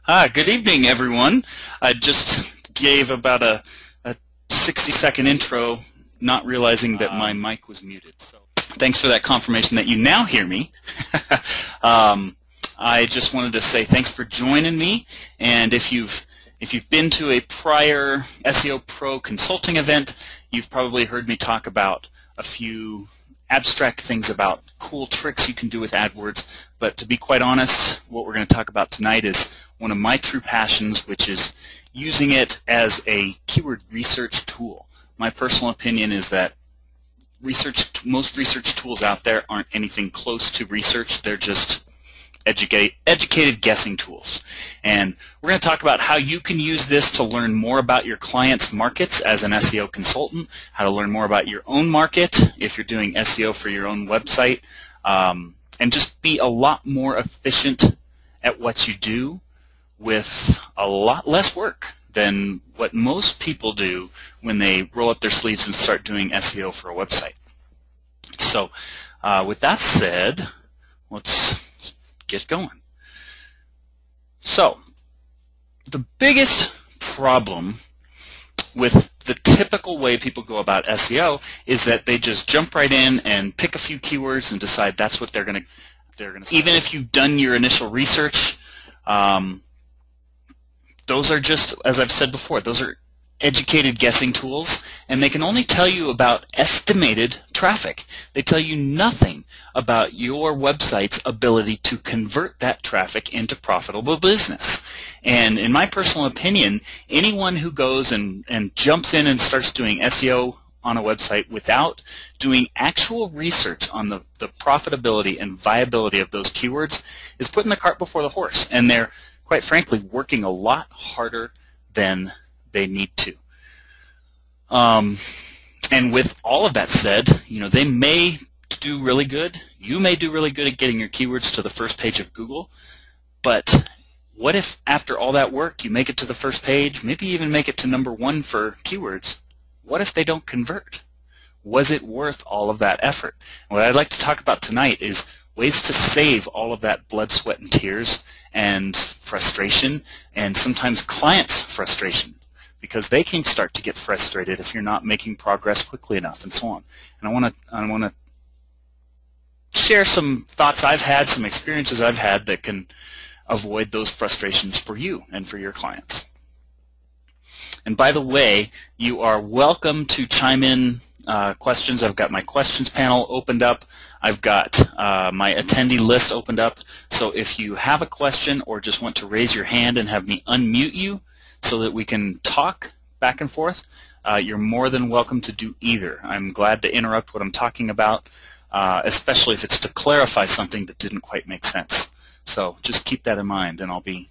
Good evening, everyone. I just gave about a 60-second intro, not realizing that my mic was muted. So thanks for that confirmation that you now hear me. I just wanted to say thanks for joining me, and if you've been to a prior SEO Pro consulting event, you've probably heard me talk about a few abstract things about cool tricks you can do with AdWords, but to be quite honest, what we're going to talk about tonight is one of my true passions, which is using it as a keyword research tool. My personal opinion is that most research tools out there aren't anything close to research. They're just educated guessing tools. And we're going to talk about how you can use this to learn more about your clients' markets as an SEO consultant, how to learn more about your own market if you're doing SEO for your own website, and just be a lot more efficient at what you do with a lot less work than what most people do when they roll up their sleeves and start doing SEO for a website. So with that said, let's get going. So the biggest problem with the typical way people go about SEO is that they just jump right in and pick a few keywords and decide that's what they're going to even if you've done your initial research, those are just, as I've said before, those are educated guessing tools, and they can only tell you about estimated traffic. They tell you nothing about your website's ability to convert that traffic into profitable business. And in my personal opinion, anyone who goes and jumps in and starts doing SEO on a website without doing actual research on the profitability and viability of those keywords is putting the cart before the horse, and they're quite frankly working a lot harder than they need to. And with all of that said, they may do really good. You may do really good at getting your keywords to the first page of Google, but what if after all that work you make it to the first page, maybe even make it to #1 for keywords? What if they don't convert? Was it worth all of that effort? And what I'd like to talk about tonight is ways to save all of that blood, sweat, and tears and frustration, and sometimes clients' frustration, because they can start to get frustrated if you're not making progress quickly enough, and so on. And I want to share some thoughts I've had, some experiences I've had that can avoid those frustrations for you and for your clients. And by the way, you are welcome to chime in questions. I've got my questions panel opened up. I've got my attendee list opened up. So if you have a question or just want to raise your hand and have me unmute you so that we can talk back and forth, you're more than welcome to do either. I'm glad to interrupt what I'm talking about, especially if it's to clarify something that didn't quite make sense. So just keep that in mind, and I'll be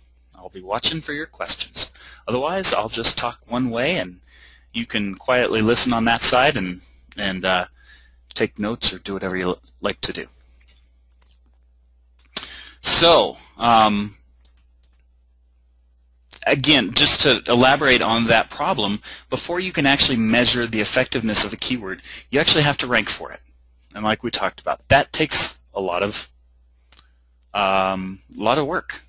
watching for your questions. Otherwise, I'll just talk one way, and you can quietly listen on that side and take notes or do whatever you like to do. So again, just to elaborate on that problem, before you can actually measure the effectiveness of a keyword, you actually have to rank for it. And like we talked about, that takes a lot of work.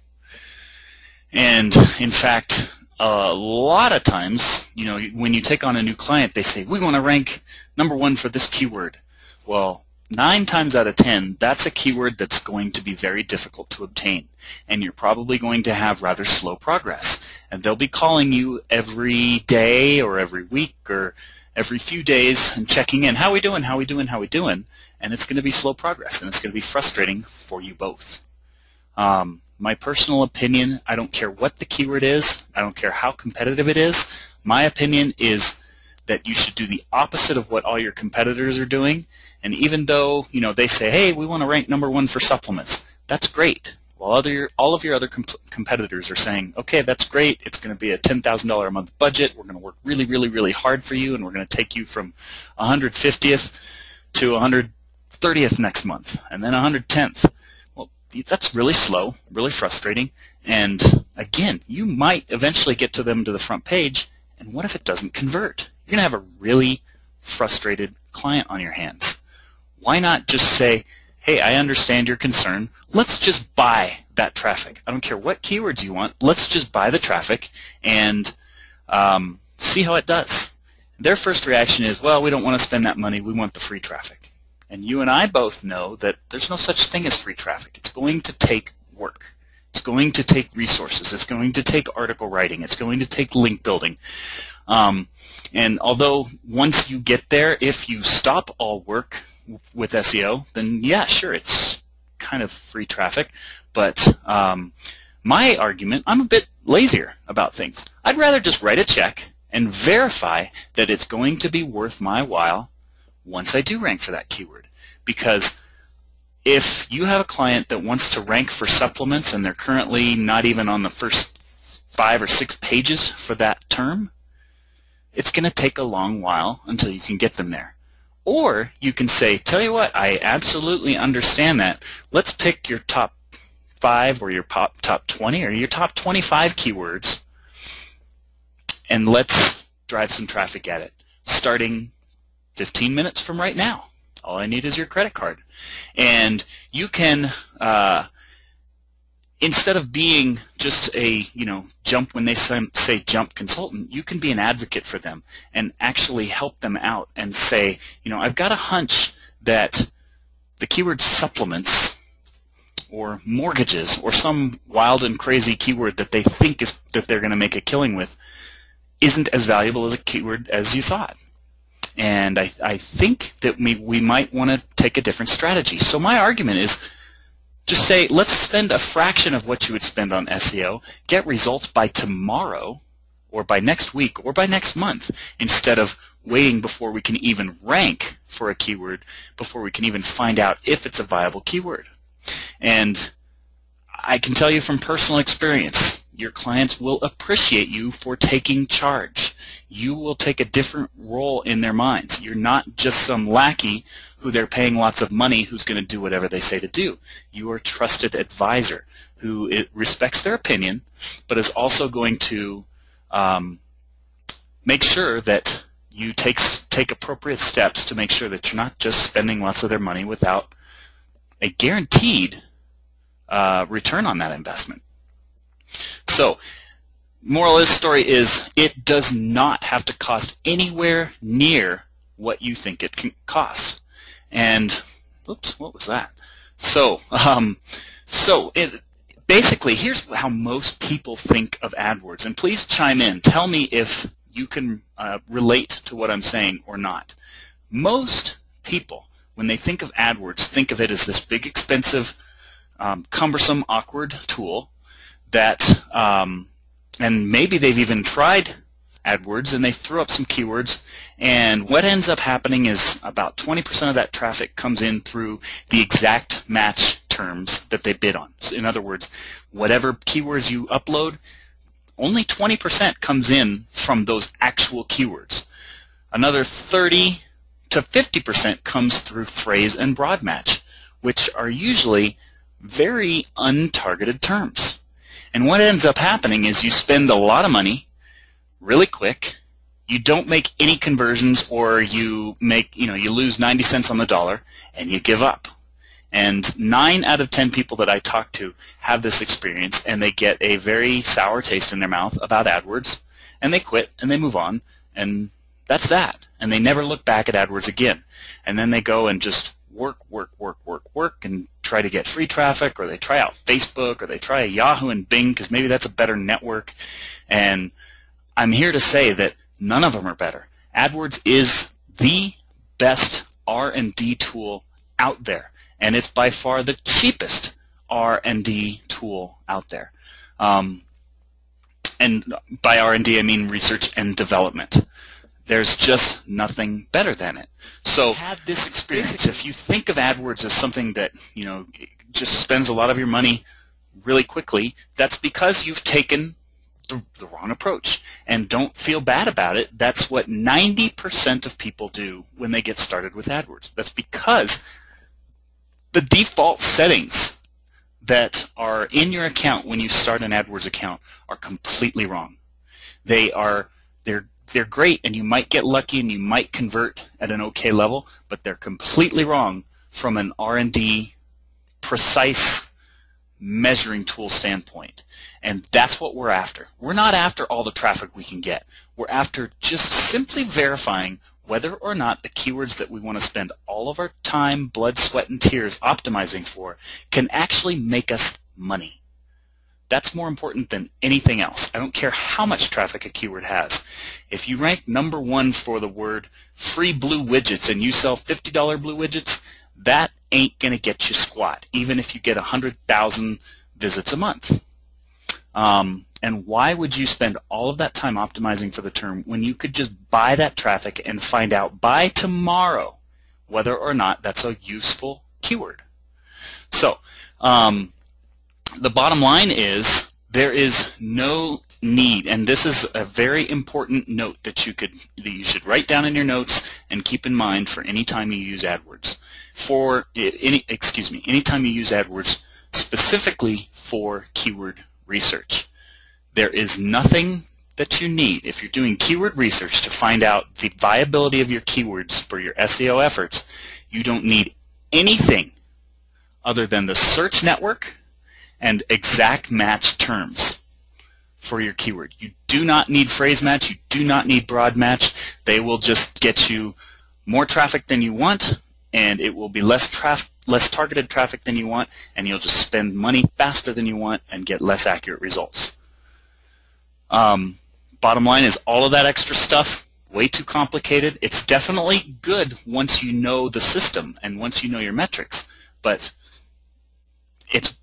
And in fact, a lot of times, when you take on a new client, they say, we want to rank #1 for this keyword. Well, 9 times out of 10, that's a keyword that's going to be very difficult to obtain, and you're probably going to have rather slow progress. And they'll be calling you every day or every week or every few days and checking in, how we doing, how we doing, how we doing, and it's going to be slow progress, and it's going to be frustrating for you both. My personal opinion, I don't care what the keyword is, I don't care how competitive it is, my opinion is that you should do the opposite of what all your competitors are doing. And even though they say, hey, we want to rank #1 for supplements, that's great. While all of your other competitors are saying, okay, that's great, it's going to be a $10,000 a month budget, we're going to work really, really, really hard for you, and we're going to take you from 150th to 130th next month, and then 110th. Well, that's really slow, really frustrating, and again, you might eventually get to them to the front page, and what if it doesn't convert? You're going to have a really frustrated client on your hands. Why not just say, hey, I understand your concern. Let's just buy that traffic. I don't care what keywords you want. Let's just buy the traffic and see how it does. Their first reaction is, well, we don't want to spend that money. We want the free traffic. And you and I both know that there's no such thing as free traffic. It's going to take work. It's going to take resources. It's going to take article writing. It's going to take link building. And although once you get there, if you stop all work with SEO, then yeah, sure, it's kind of free traffic. But my argument, I'm a bit lazier about things. I'd rather just write a check and verify that it's going to be worth my while once I do rank for that keyword. Because if you have a client that wants to rank for supplements and they're currently not even on the first 5 or 6 pages for that term, it's going to take a long while until you can get them there. Or you can say, tell you what, I absolutely understand that. Let's pick your top 5 or your top 20 or your top 25 keywords and let's drive some traffic at it, starting 15 minutes from right now. All I need is your credit card. And you can, instead of being just a, jump when they say jump consultant, you can be an advocate for them and actually help them out and say, I've got a hunch that the keyword supplements or mortgages or some wild and crazy keyword that they think is that they're going to make a killing with isn't as valuable as a keyword as you thought. And I think that we might want to take a different strategy. So my argument is just say, let's spend a fraction of what you would spend on SEO, get results by tomorrow or by next week or by next month, instead of waiting before we can even rank for a keyword, before we can even find out if it's a viable keyword. And I can tell you from personal experience, your clients will appreciate you for taking charge. You will take a different role in their minds. You're not just some lackey who they're paying lots of money who's going to do whatever they say to do. You are a trusted advisor who respects their opinion, but is also going to make sure that you take appropriate steps to make sure that you're not just spending lots of their money without a guaranteed return on that investment. So, moral of this story is it does not have to cost anywhere near what you think it can cost. And, oops, what was that? So, basically, here's how most people think of AdWords. And please chime in. Tell me if you can relate to what I'm saying or not. Most people, when they think of AdWords, think of it as this big, expensive, cumbersome, awkward tool that, and maybe they've even tried AdWords and they threw up some keywords, and what ends up happening is about 20% of that traffic comes in through the exact match terms that they bid on. So in other words, whatever keywords you upload, only 20% comes in from those actual keywords. Another 30 to 50% comes through phrase and broad match, which are usually very untargeted terms. And what ends up happening is you spend a lot of money really quick, you don't make any conversions, or you lose 90 cents on the dollar and you give up. And 9 out of 10 people that I talk to have this experience, and they get a very sour taste in their mouth about AdWords, and they quit and they move on, and that's that. And they never look back at AdWords again. And then they go and just work, and try to get free traffic, or they try out Facebook, or they try Yahoo and Bing because maybe that's a better network. And I'm here to say that none of them are better. AdWords is the best R&D tool out there, and it's by far the cheapest R&D tool out there. And by R&D I mean research and development. There's just nothing better than it. So had this experience. If you think of AdWords as something that just spends a lot of your money really quickly, that's because you've taken the wrong approach. And don't feel bad about it. That's what 90% of people do when they get started with AdWords. That's because the default settings that are in your account when you start an AdWords account are completely wrong. They're great, and you might get lucky and you might convert at an okay level, but they're completely wrong from an R&D precise measuring tool standpoint. And that's what we're after. We're not after all the traffic we can get. We're after just simply verifying whether or not the keywords that we want to spend all of our time, blood, sweat, and tears optimizing for can actually make us money. That's more important than anything else. I don't care how much traffic a keyword has. If you rank #1 for the word free blue widgets and you sell $50 blue widgets, that ain't going to get you squat, even if you get 100,000 visits a month. And why would you spend all of that time optimizing for the term when you could just buy that traffic and find out by tomorrow whether or not that's a useful keyword? So the bottom line is there is no need, and this is a very important note that you should write down in your notes and keep in mind for any time you use AdWords. Anytime you use AdWords specifically for keyword research. There is nothing that you need if you're doing keyword research to find out the viability of your keywords for your SEO efforts. You don't need anything other than the search network and exact match terms for your keyword. You do not need phrase match. You do not need broad match. They will just get you more traffic than you want, and it will be less targeted traffic than you want, and you'll just spend money faster than you want and get less accurate results. Bottom line is all of that extra stuff, way too complicated. It's definitely good once you know the system and once you know your metrics, but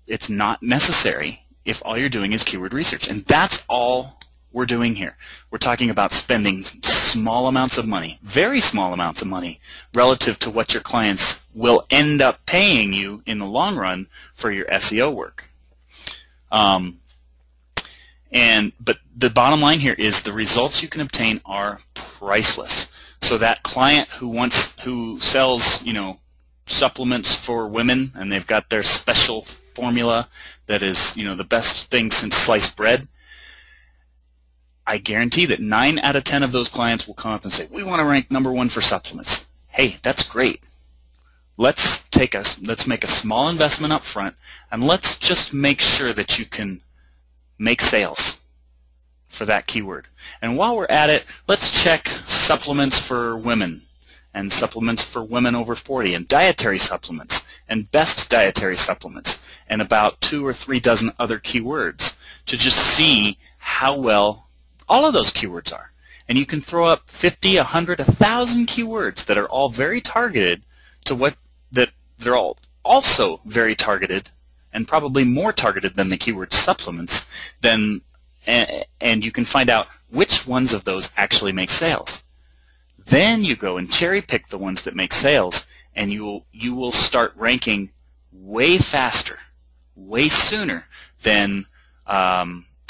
it's not necessary if all you're doing is keyword research. And that's all we're doing here. We're talking about spending small amounts of money, very small amounts of money, relative to what your clients will end up paying you in the long run for your SEO work. But the bottom line here is the results you can obtain are priceless. So that client who sells, supplements for women, and they've got their special formula that is, the best thing since sliced bread, I guarantee that 9 out of 10 of those clients will come up and say, we want to rank #1 for supplements. Hey, that's great. Let's make a small investment up front, and let's just make sure that you can make sales for that keyword. And while we're at it, let's check supplements for women and supplements for women over 40 and dietary supplements and best dietary supplements and about 2 or 3 dozen other keywords to just see how well all of those keywords are. And you can throw up 50, 100, 1,000 keywords that are all very targeted to they're all also very targeted and probably more targeted than the keyword supplements, and you can find out which ones of those actually make sales. Then you go and cherry pick the ones that make sales, and you will start ranking way faster, way sooner than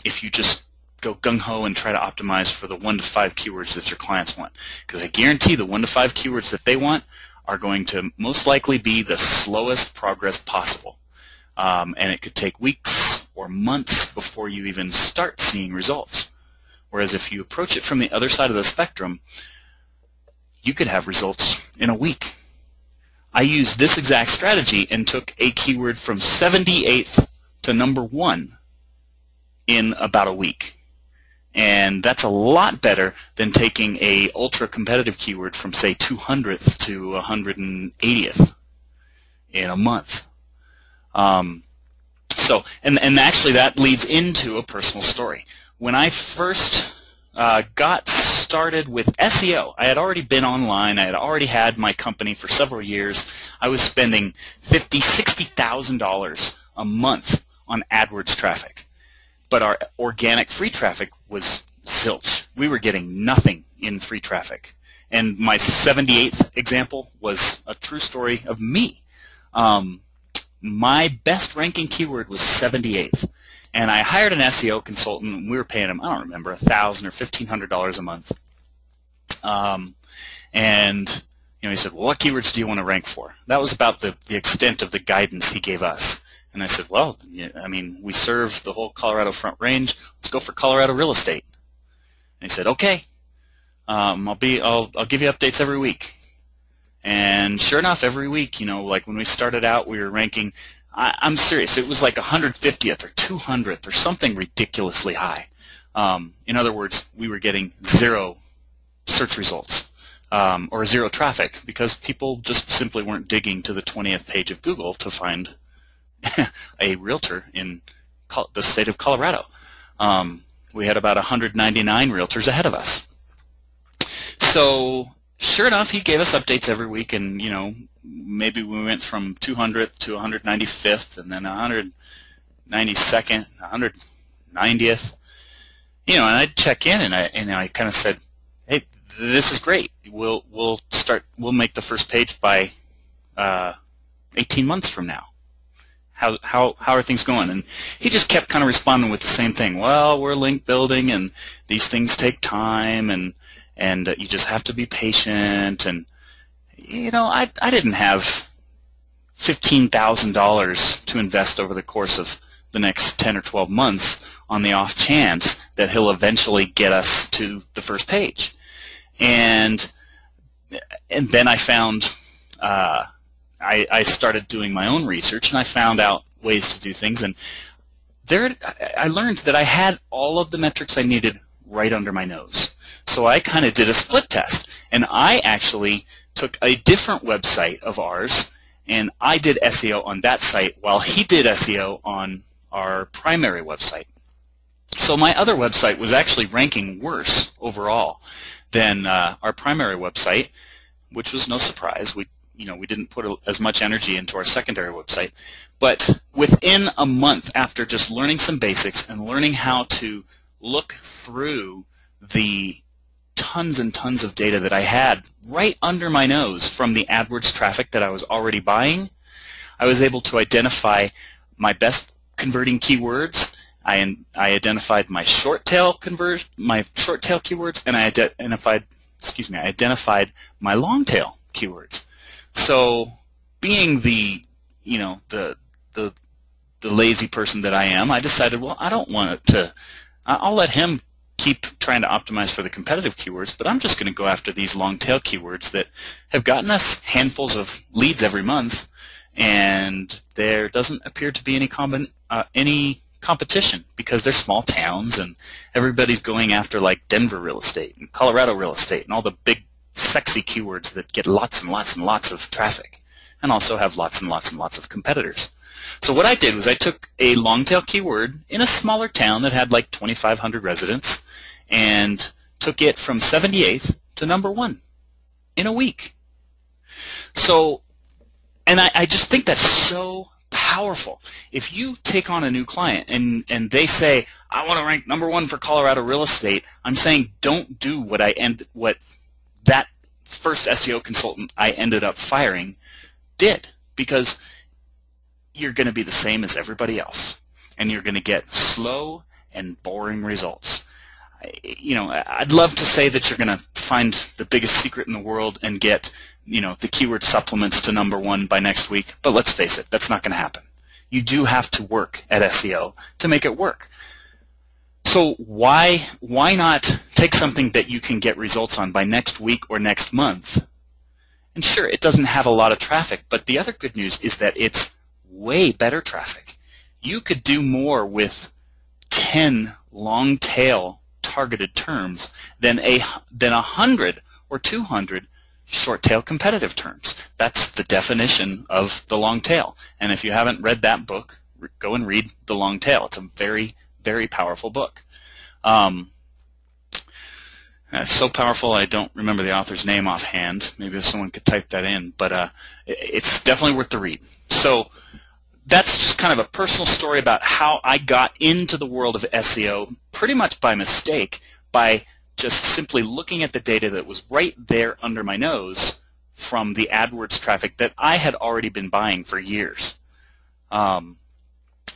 if you just go gung-ho and try to optimize for the 1 to 5 keywords that your clients want. Because I guarantee the 1 to 5 keywords that they want are going to most likely be the slowest progress possible. And it could take weeks or months before you even start seeing results. Whereas if you approach it from the other side of the spectrum, you could have results in a week. I used this exact strategy and took a keyword from 78th to #1 in about a week. And that's a lot better than taking a ultra competitive keyword from, say, 200th to 180th in a month. And actually that leads into a personal story. When I first got started with SEO, I had already been online. I had already had my company for several years. I was spending $50,000, $60,000 a month on AdWords traffic. But our organic free traffic was zilch. We were getting nothing in free traffic. And my 78th example was a true story of me. My best ranking keyword was 78th. And I hired an SEO consultant, and we were paying him, I don't remember, $1,000 or $1,500 a month. And he said, well, what keywords do you want to rank for? That was about the extent of the guidance he gave us. And I said, well, we serve the whole Colorado Front Range. Let's go for Colorado real estate. And he said, okay, I'll give you updates every week. And sure enough, every week, like when we started out, we were ranking I'm serious. It was like 150th or 200th or something ridiculously high. In other words, we were getting 0 search results or 0 traffic because people just simply weren't digging to the 20th page of Google to find a realtor in the state of Colorado. We had about 199 realtors ahead of us. So sure enough, he gave us updates every week, and maybe we went from 200th to 195th, and then 192nd, 190th. And I'd check in, and I kind of said, "Hey, this is great. We'll make the first page by 18 months from now. How are things going?" And he just kept kind of responding with the same thing. Well, we're link building, and these things take time, and you just have to be patient. And I didn't have $15,000 to invest over the course of the next 10 or 12 months on the off chance that he'll eventually get us to the first page. And then I found I started doing my own research, and I found out ways to do things, and I learned that I had all of the metrics I needed right under my nose. So I kind of did a split test, and I actually took a different website of ours, and I did SEO on that site while he did SEO on our primary website. So my other website was actually ranking worse overall than our primary website, which was no surprise. We didn't put as much energy into our secondary website. But within a month, after just learning some basics and learning how to look through the tons and tons of data that I had right under my nose from the AdWords traffic that I was already buying, I was able to identify my best converting keywords. I identified my short tail keywords, and I identified my long tail keywords. So, being the lazy person that I am, I decided, well, I don't want it to. I'll let him keep trying to optimize for the competitive keywords, but I'm just going to go after these long tail keywords that have gotten us handfuls of leads every month, and there doesn't appear to be any competition because they're small towns, and everybody's going after like Denver real estate and Colorado real estate and all the big sexy keywords that get lots and lots and lots of traffic and also have lots and lots and lots of competitors. So what I did was I took a long tail keyword in a smaller town that had like 2,500 residents and took it from 78th to #1 in a week. So, and I just think that's so powerful. If you take on a new client and they say, I want to rank #1 for Colorado real estate, I'm saying don't do what that first SEO consultant I ended up firing did, because you're going to be the same as everybody else, and you're going to get slow and boring results. I'd love to say that you're going to find the biggest secret in the world and get the keyword supplements to #1 by next week, but let's face it, that's not going to happen. You do have to work at SEO to make it work. So why not take something that you can get results on by next week or next month? And sure, it doesn't have a lot of traffic, but the other good news is that it's way better traffic. You could do more with 10 long tail targeted terms than 100 or 200 short tail competitive terms. That's the definition of the long tail. And if you haven't read that book, go and read The Long Tail. It's a very, very powerful book. It's so powerful I don't remember the author's name offhand. Maybe if someone could type that in, but it's definitely worth the read. So that's just kind of a personal story about how I got into the world of SEO pretty much by mistake, by just simply looking at the data that was right there under my nose from the AdWords traffic that I had already been buying for years. And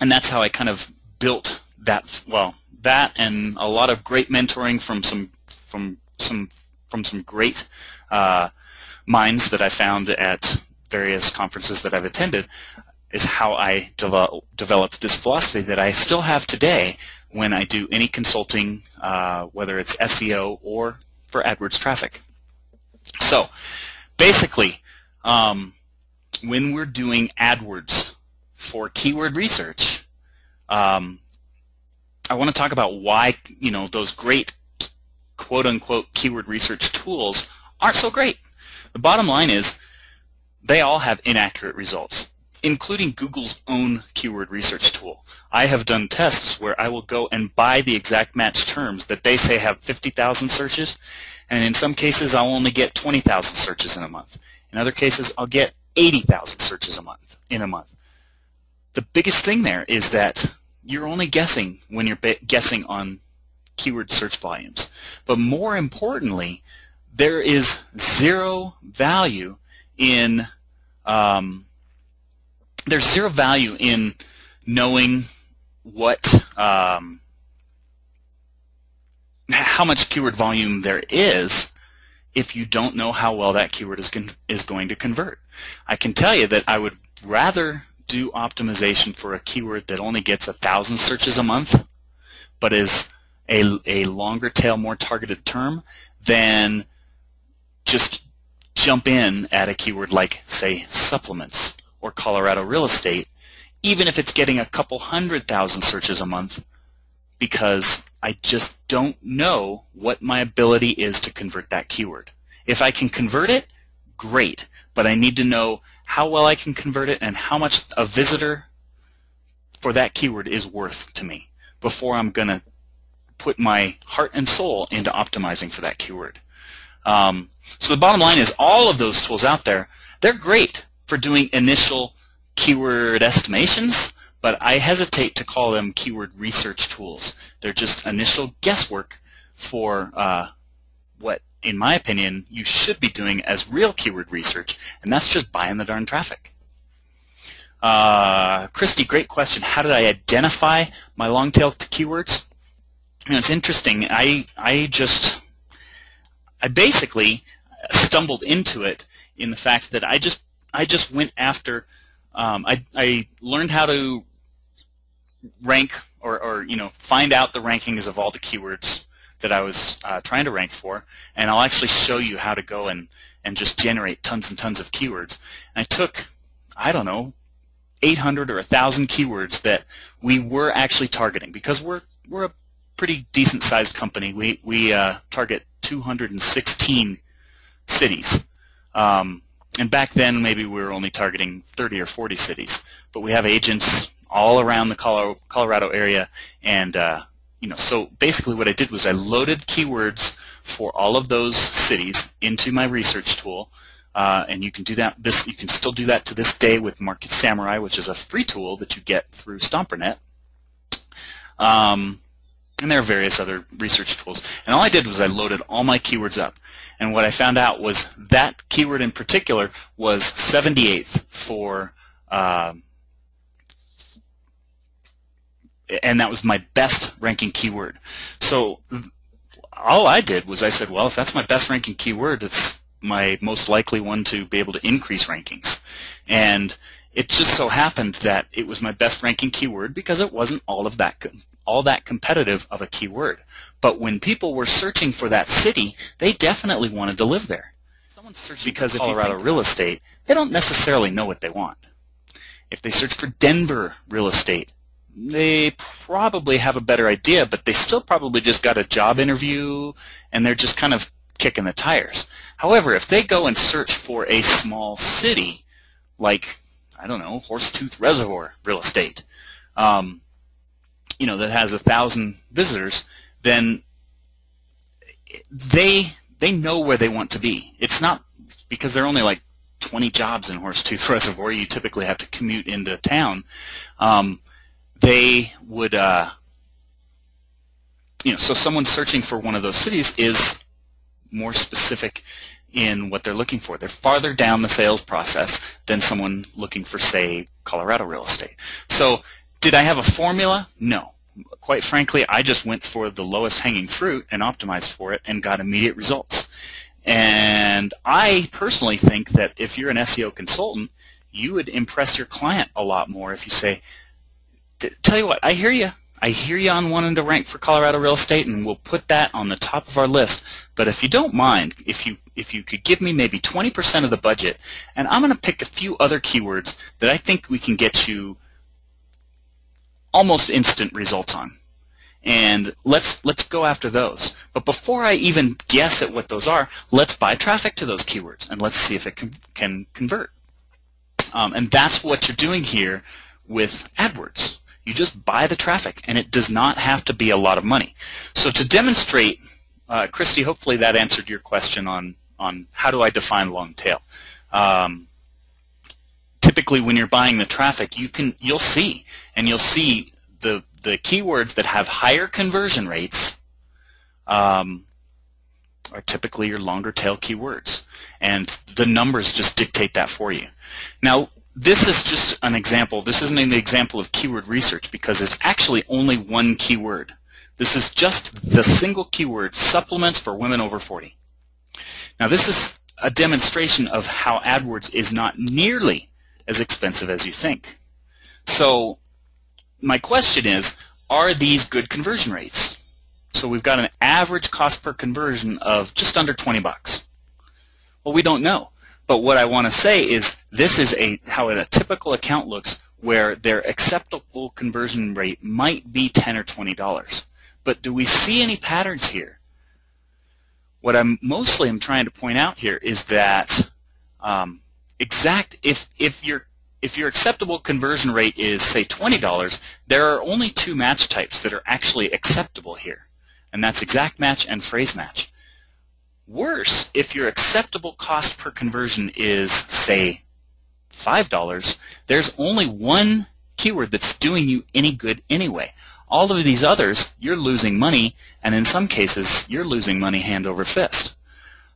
that's how I kind of built that, well, that and a lot of great mentoring from some great minds that I found at various conferences that I've attended, is how I developed this philosophy that I still have today when I do any consulting, whether it's SEO or for AdWords traffic. So basically, when we're doing AdWords for keyword research, I want to talk about why, you know, those great quote-unquote keyword research tools aren't so great. The bottom line is they all have inaccurate results, including Google's own keyword research tool. I have done tests where I will go and buy the exact match terms that they say have 50,000 searches, and in some cases I'll only get 20,000 searches in a month. In other cases I'll get 80,000 searches in a month. The biggest thing there is that you're only guessing when you're guessing on keyword search volumes. But more importantly, there is zero value in knowing what how much keyword volume there is if you don't know how well that keyword is going to convert. I can tell you that I would rather do optimization for a keyword that only gets 1,000 searches a month but is a longer tail, more targeted term than just jump in at a keyword like, say, supplements or Colorado real estate, even if it's getting a couple 100,000 searches a month, because I just don't know what my ability is to convert that keyword. If I can convert it, great, but I need to know how well I can convert it and how much a visitor for that keyword is worth to me before I'm going to put my heart and soul into optimizing for that keyword. So the bottom line is all of those tools out there, they're great for doing initial keyword estimations, but I hesitate to call them keyword research tools. They're just initial guesswork for what, in my opinion, you should be doing as real keyword research, and that's just buying the darn traffic. Christy, great question. How did I identify my long-tail keywords? You know, it's interesting. I basically stumbled into it in the fact that I just went after. I learned how to rank or you know, find out the rankings of all the keywords that I was trying to rank for, and I'll actually show you how to go and just generate tons and tons of keywords. And I took, I don't know, 800 or 1,000 keywords that we were actually targeting, because we're a pretty decent sized company. We target 216 cities. And back then maybe we were only targeting 30 or 40 cities, but we have agents all around the Colorado area, and you know, so basically what I did was I loaded keywords for all of those cities into my research tool, and you can do that. You can still do that to this day with Market Samurai, which is a free tool that you get through StomperNet. And there are various other research tools. And all I did was I loaded all my keywords up. And what I found out was that keyword in particular was 78th for, and that was my best ranking keyword. So all I did was I said, well, if that's my best ranking keyword, it's my most likely one to be able to increase rankings. And it just so happened that it was my best ranking keyword because it wasn't all that competitive of a keyword. But when people were searching for that city, they definitely wanted to live there. Someone's searching because for Colorado real estate, they don't necessarily know what they want. If they search for Denver real estate, they probably have a better idea, but they still probably just got a job interview and they're just kind of kicking the tires. However, if they go and search for a small city like, I don't know, Horsetooth Reservoir real estate, you know, that has 1,000 visitors, then they know where they want to be. It's not because there are only like 20 jobs in Horsetooth Reservoir. You typically have to commute into town. They would, you know, so someone searching for one of those cities is more specific in what they're looking for. They're farther down the sales process than someone looking for, say, Colorado real estate. So did I have a formula? No. Quite frankly, I just went for the lowest hanging fruit and optimized for it and got immediate results. And I personally think that if you're an SEO consultant, you would impress your client a lot more if you say, tell you what, I hear you. I hear you on wanting to rank for Colorado real estate, and we'll put that on the top of our list. But if you don't mind, if you could give me maybe 20% of the budget, and I'm going to pick a few other keywords that I think we can get you almost instant results on. And let's go after those. But before I even guess at what those are, let's buy traffic to those keywords and let's see if it can convert. And that's what you're doing here with AdWords. You just buy the traffic, and it does not have to be a lot of money. So to demonstrate, Christy, hopefully that answered your question on how do I define long tail. Typically, when you're buying the traffic, you'll see the keywords that have higher conversion rates are typically your longer tail keywords, and the numbers just dictate that for you. Now, this is just an example. This isn't an example of keyword research because it's actually only one keyword. This is just the single keyword, supplements for women over 40. Now, this is a demonstration of how AdWords is not nearly as expensive as you think. So my question is, are these good conversion rates? So we've got an average cost per conversion of just under 20 bucks. Well, we don't know. But what I want to say is this is how a typical account looks where their acceptable conversion rate might be $10 or $20. But do we see any patterns here? What I'm mostly trying to point out here is that if your acceptable conversion rate is, say, $20, there are only two match types that are actually acceptable here, and that's exact match and phrase match. Worse, if your acceptable cost per conversion is, say, $5, there's only one keyword that's doing you any good anyway. All of these others, you're losing money, and in some cases, you're losing money hand over fist.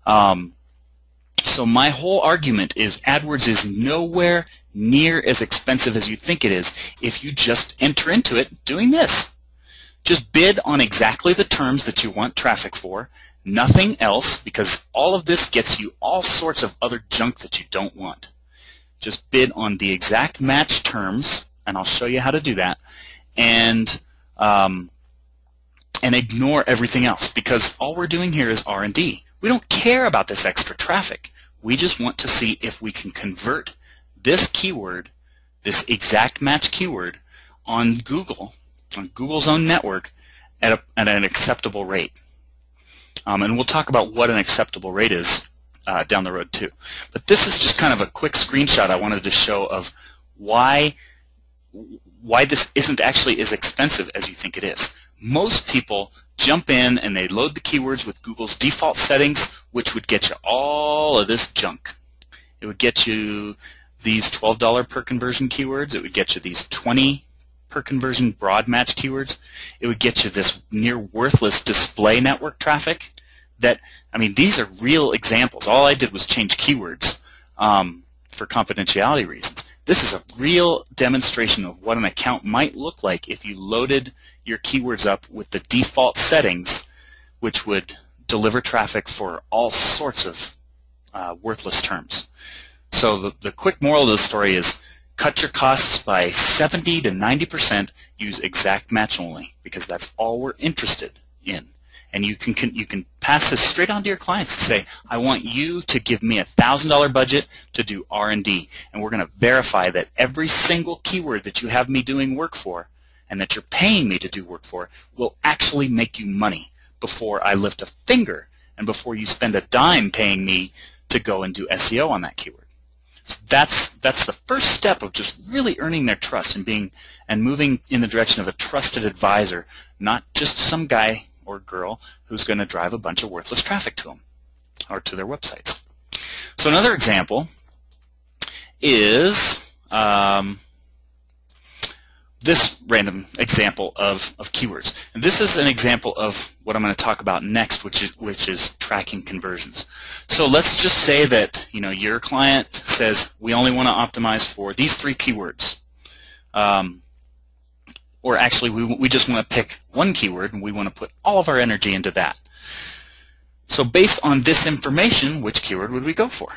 So my whole argument is AdWords is nowhere near as expensive as you think it is if you just enter into it doing this. Just bid on exactly the terms that you want traffic for, nothing else, because all of this gets you all sorts of other junk that you don't want. Just bid on the exact match terms, and I'll show you how to do that, and ignore everything else, because all we're doing here is R&D. We don't care about this extra traffic. We just want to see if we can convert this keyword, this exact match keyword, on Google, on Google's own network, at an acceptable rate. And we'll talk about what an acceptable rate is down the road too. But this is just kind of a quick screenshot I wanted to show of why this isn't actually as expensive as you think it is. Most people jump in and they load the keywords with Google's default settings, which would get you all of this junk. It would get you these $12 per conversion keywords. It would get you these $20 per conversion broad match keywords. It would get you this near worthless display network traffic. That, I mean, these are real examples. All I did was change keywords for confidentiality reasons. This is a real demonstration of what an account might look like if you loaded your keywords up with the default settings, which would deliver traffic for all sorts of worthless terms. So the quick moral of the story is cut your costs by 70 to 90%, use exact match only, because that's all we're interested in. And you can pass this straight on to your clients and say, I want you to give me a $1,000 budget to do R&D, and we're going to verify that every single keyword that you have me doing work for and that you're paying me to do work for will actually make you money before I lift a finger and before you spend a dime paying me to go and do SEO on that keyword. So that's the first step of just really earning their trust and moving in the direction of a trusted advisor, not just some guy or girl who's going to drive a bunch of worthless traffic to them or to their websites. So another example is this random example of keywords. And this is an example of what I'm going to talk about next, which is tracking conversions. So let's just say that your client says we only want to optimize for these 3 keywords. Or actually we just want to pick one keyword and we want to put all of our energy into that. So based on this information, which keyword would we go for?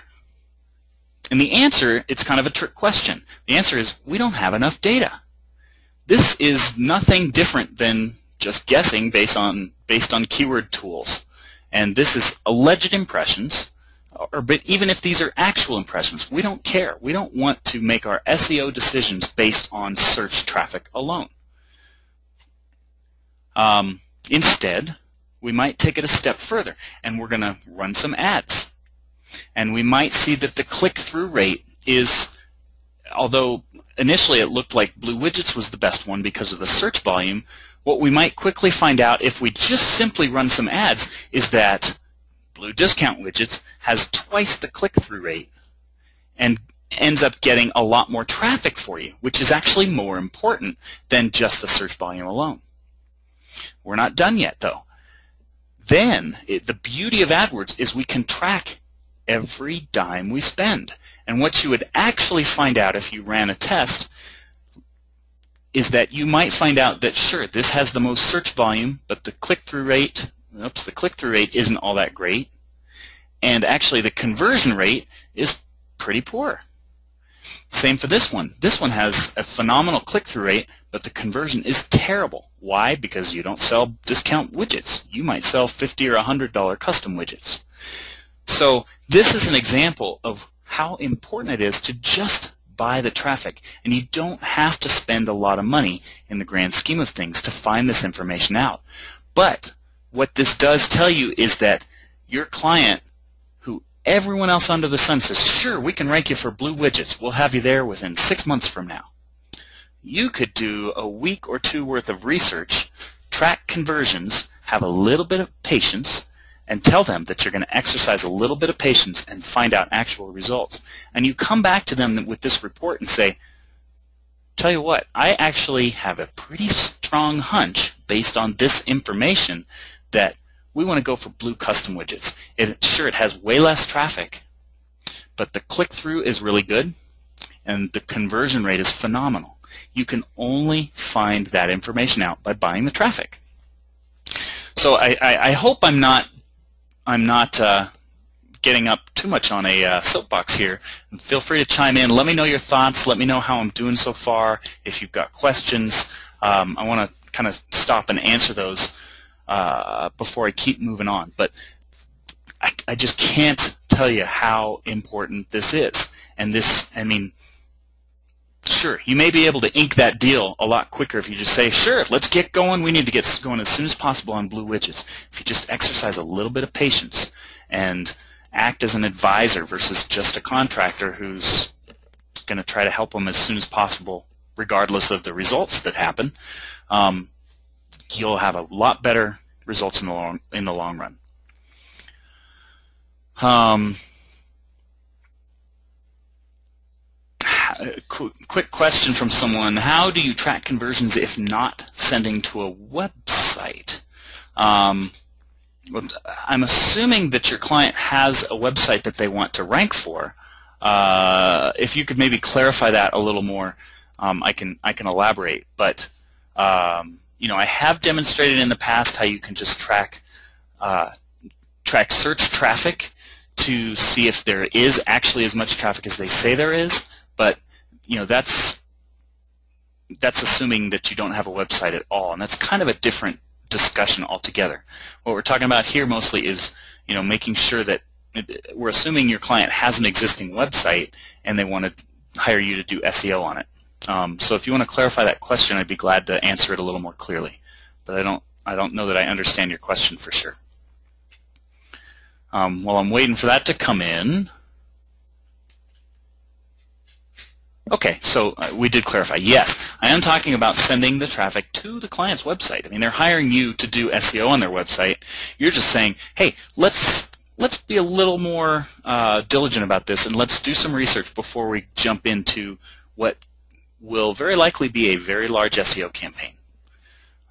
And the answer, it's kind of a trick question. The answer is we don't have enough data. This is nothing different than just guessing based on keyword tools. And this is alleged impressions, but even if these are actual impressions, we don't care. We don't want to make our SEO decisions based on search traffic alone. Instead, we might take it a step further, and we're going to run some ads. And we might see that the click-through rate is, although initially it looked like Blue Widgets was the best one because of the search volume, what we might quickly find out if we just simply run some ads is that Blue Discount Widgets has twice the click-through rate and ends up getting a lot more traffic for you, which is actually more important than just the search volume alone. We're not done yet, though. Then, the beauty of AdWords is we can track every dime we spend. And what you would actually find out if you ran a test is that you might find out that, sure, this has the most search volume, but the click-through rate, isn't all that great. And actually, the conversion rate is pretty poor. Same for this one. This one has a phenomenal click-through rate, but the conversion is terrible. Why? Because you don't sell discount widgets. You might sell $50 or $100 custom widgets. So this is an example of how important it is to just buy the traffic. And you don't have to spend a lot of money in the grand scheme of things to find this information out. But what this does tell you is that your client, who everyone else under the sun says, sure, we can rank you for Blue Widgets. We'll have you there within 6 months from now. You could do a week or two worth of research, track conversions, have a little bit of patience, and tell them that you're going to exercise a little bit of patience and find out actual results. And you come back to them with this report and say, tell you what, I actually have a pretty strong hunch based on this information that we want to go for Blue Custom Widgets. Sure, it has way less traffic, but the click-through is really good, and the conversion rate is phenomenal. You can only find that information out by buying the traffic. So I hope I'm not getting up too much on a soapbox here. Feel free to chime in. Let me know your thoughts. Let me know how I'm doing so far. If you've got questions, I want to kind of stop and answer those before I keep moving on. But I just can't tell you how important this is. And this, I mean, sure, you may be able to ink that deal a lot quicker if you just say, sure, let's get going. We need to get going as soon as possible on Blue Widgets. If you just exercise a little bit of patience and act as an advisor versus just a contractor who's going to try to help them as soon as possible, regardless of the results that happen, you'll have a lot better results in the long run. Quick question from someone: how do you track conversions if not sending to a website? I'm assuming that your client has a website that they want to rank for. If you could maybe clarify that a little more, I can elaborate. But you know, I have demonstrated in the past how you can just track search traffic to see if there is actually as much traffic as they say there is. But you know, that's assuming that you don't have a website at all, and that's kind of a different discussion altogether. What we're talking about here mostly is, you know, making sure that we're assuming your client has an existing website and they want to hire you to do SEO on it. So if you want to clarify that question, I'd be glad to answer it a little more clearly. But I don't know that I understand your question for sure. While I'm waiting for that to come in. Okay, so we did clarify. Yes, I am talking about sending the traffic to the client's website. I mean, they're hiring you to do SEO on their website. You're just saying, hey, let's be a little more diligent about this, and let's do some research before we jump into what will very likely be a very large SEO campaign.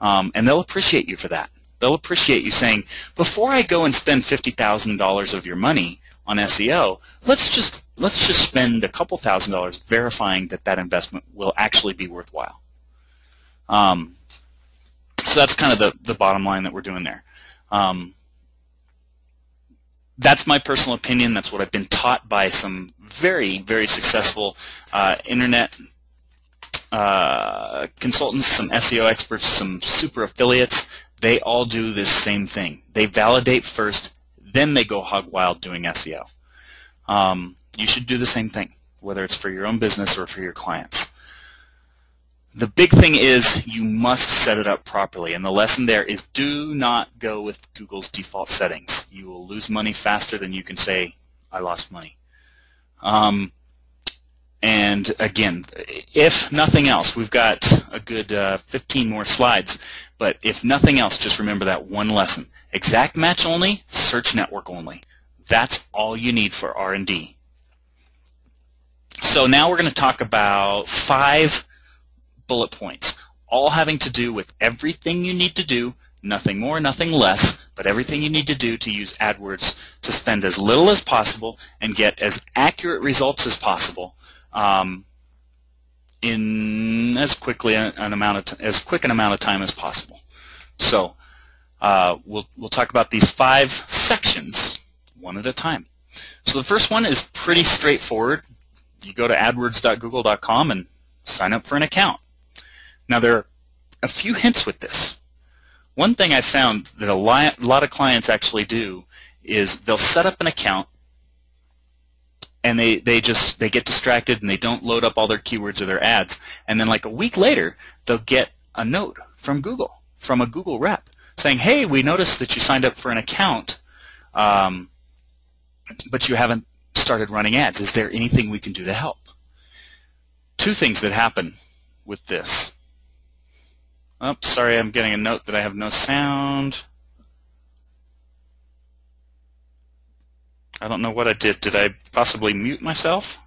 And they'll appreciate you for that. They'll appreciate you saying, before I go and spend $50,000 of your money on SEO, let's just spend a couple $1,000s verifying that that investment will actually be worthwhile. So that's kind of the bottom line that we're doing there. That's my personal opinion. That's what I've been taught by some very, very successful internet consultants, some SEO experts, some super affiliates. They all do this same thing. They validate first, then they go hog wild doing SEO. You should do the same thing, whether it's for your own business or for your clients. The big thing is you must set it up properly, and the lesson there is do not go with Google's default settings. You will lose money faster than you can say, I lost money. And again, if nothing else, we've got a good 15 more slides, but if nothing else, just remember that one lesson. Exact match only, search network only. That's all you need for R&D. So now we're going to talk about 5 bullet points, all having to do with everything you need to do, nothing more, nothing less, but everything you need to do to use AdWords to spend as little as possible and get as accurate results as possible in as quick an amount of time as possible. So we'll talk about these 5 sections one at a time. So the first one is pretty straightforward. You go to adwords.google.com and sign up for an account. Now there are a few hints with this. One thing I found that a lot of clients actually do is they'll set up an account and they get distracted and they don't load up all their keywords or their ads, and then like a week later they'll get a note from Google, from a Google rep, saying, hey, we noticed that you signed up for an account but you haven't started running ads. Is there anything we can do to help? 2 things that happen with this. Oh, sorry, I'm getting a note that I have no sound. I don't know what I did. Did I possibly mute myself?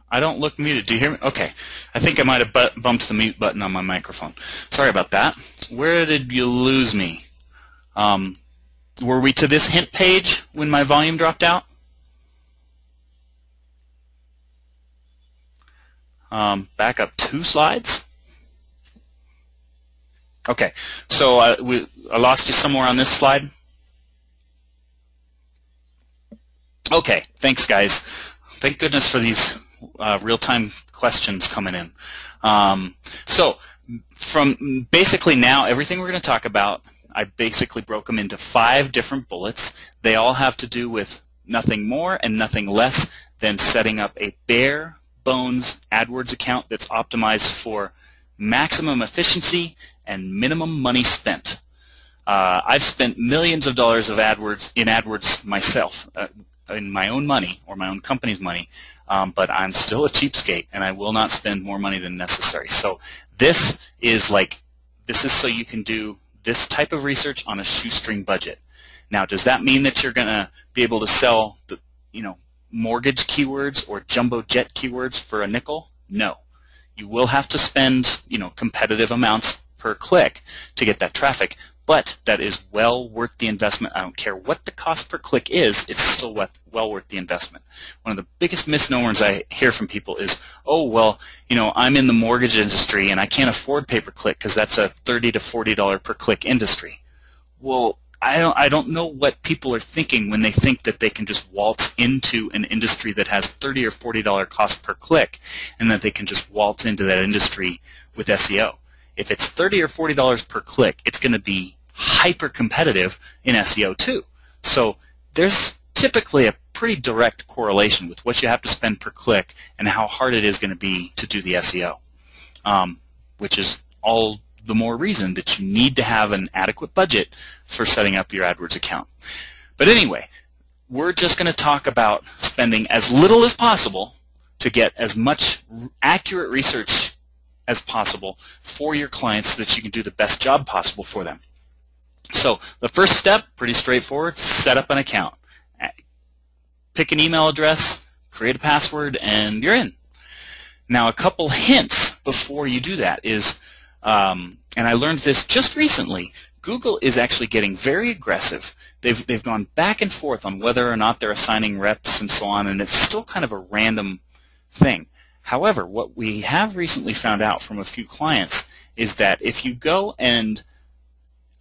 I don't look muted. Do you hear me? Okay. I think I might have bumped the mute button on my microphone. Sorry about that. Where did you lose me? Were we to this hint page when my volume dropped out? Back up 2 slides. Okay, so I lost you somewhere on this slide. Okay, thanks guys. Thank goodness for these real-time questions coming in. So from basically now, everything we're going to talk about, I basically broke them into 5 different bullets. They all have to do with nothing more and nothing less than setting up a bare bones AdWords account that's optimized for maximum efficiency and minimum money spent. I've spent millions of dollars of AdWords myself, in my own money or my own company's money, but I'm still a cheapskate and I will not spend more money than necessary. So this is so you can do this type of research on a shoestring budget. Now, does that mean that you're going to be able to sell the, mortgage keywords or jumbo jet keywords for a nickel? No. You will have to spend, competitive amounts per click to get that traffic, but that is well worth the investment. I don't care what the cost per click is, it's still well worth the investment. One of the biggest misnomers I hear from people is, oh, well, I'm in the mortgage industry and I can't afford pay-per-click because that's a $30 to $40 per click industry. Well, I don't know what people are thinking when they think that they can just waltz into an industry that has $30 or $40 cost per click and that they can just waltz into that industry with SEO. If it's $30 or $40 per click, it's going to be hyper competitive in SEO too. So there's typically a pretty direct correlation with what you have to spend per click and how hard it is going to be to do the SEO, which is all the more reason that you need to have an adequate budget for setting up your AdWords account. But anyway, we're just going to talk about spending as little as possible to get as much accurate research as possible for your clients so that you can do the best job possible for them. So the first step, pretty straightforward, set up an account. Pick an email address, create a password, and you're in. Now a couple hints before you do that is, and I learned this just recently, Google is actually getting very aggressive. They've gone back and forth on whether or not they're assigning reps and so on, and it's still kind of a random thing. However, what we have recently found out from a few clients is that if you go and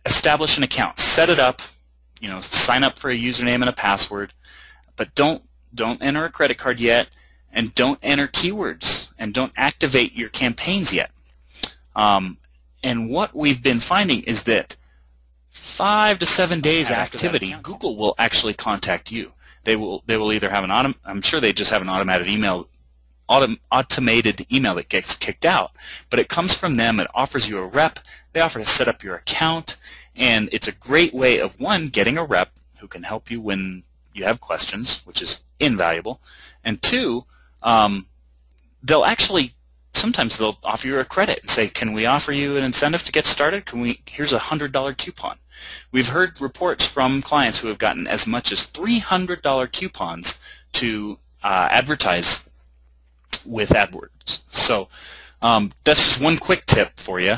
establish an account, set it up, sign up for a username and a password, but don't enter a credit card yet, and don't enter keywords, and don't activate your campaigns yet. And what we've been finding is that 5 to 7 days activity, Google will actually contact you. they will either have I'm sure they just have an automated email, automated email that gets kicked out, but it comes from them. It offers you a rep. They offer to set up your account, and it's a great way of, one, getting a rep who can help you when you have questions, which is invaluable, and two, sometimes they'll offer you a credit and say, can we offer you an incentive to get started? Here's a $100 coupon. We've heard reports from clients who have gotten as much as $300 coupons to advertise with AdWords. So that's just one quick tip for you.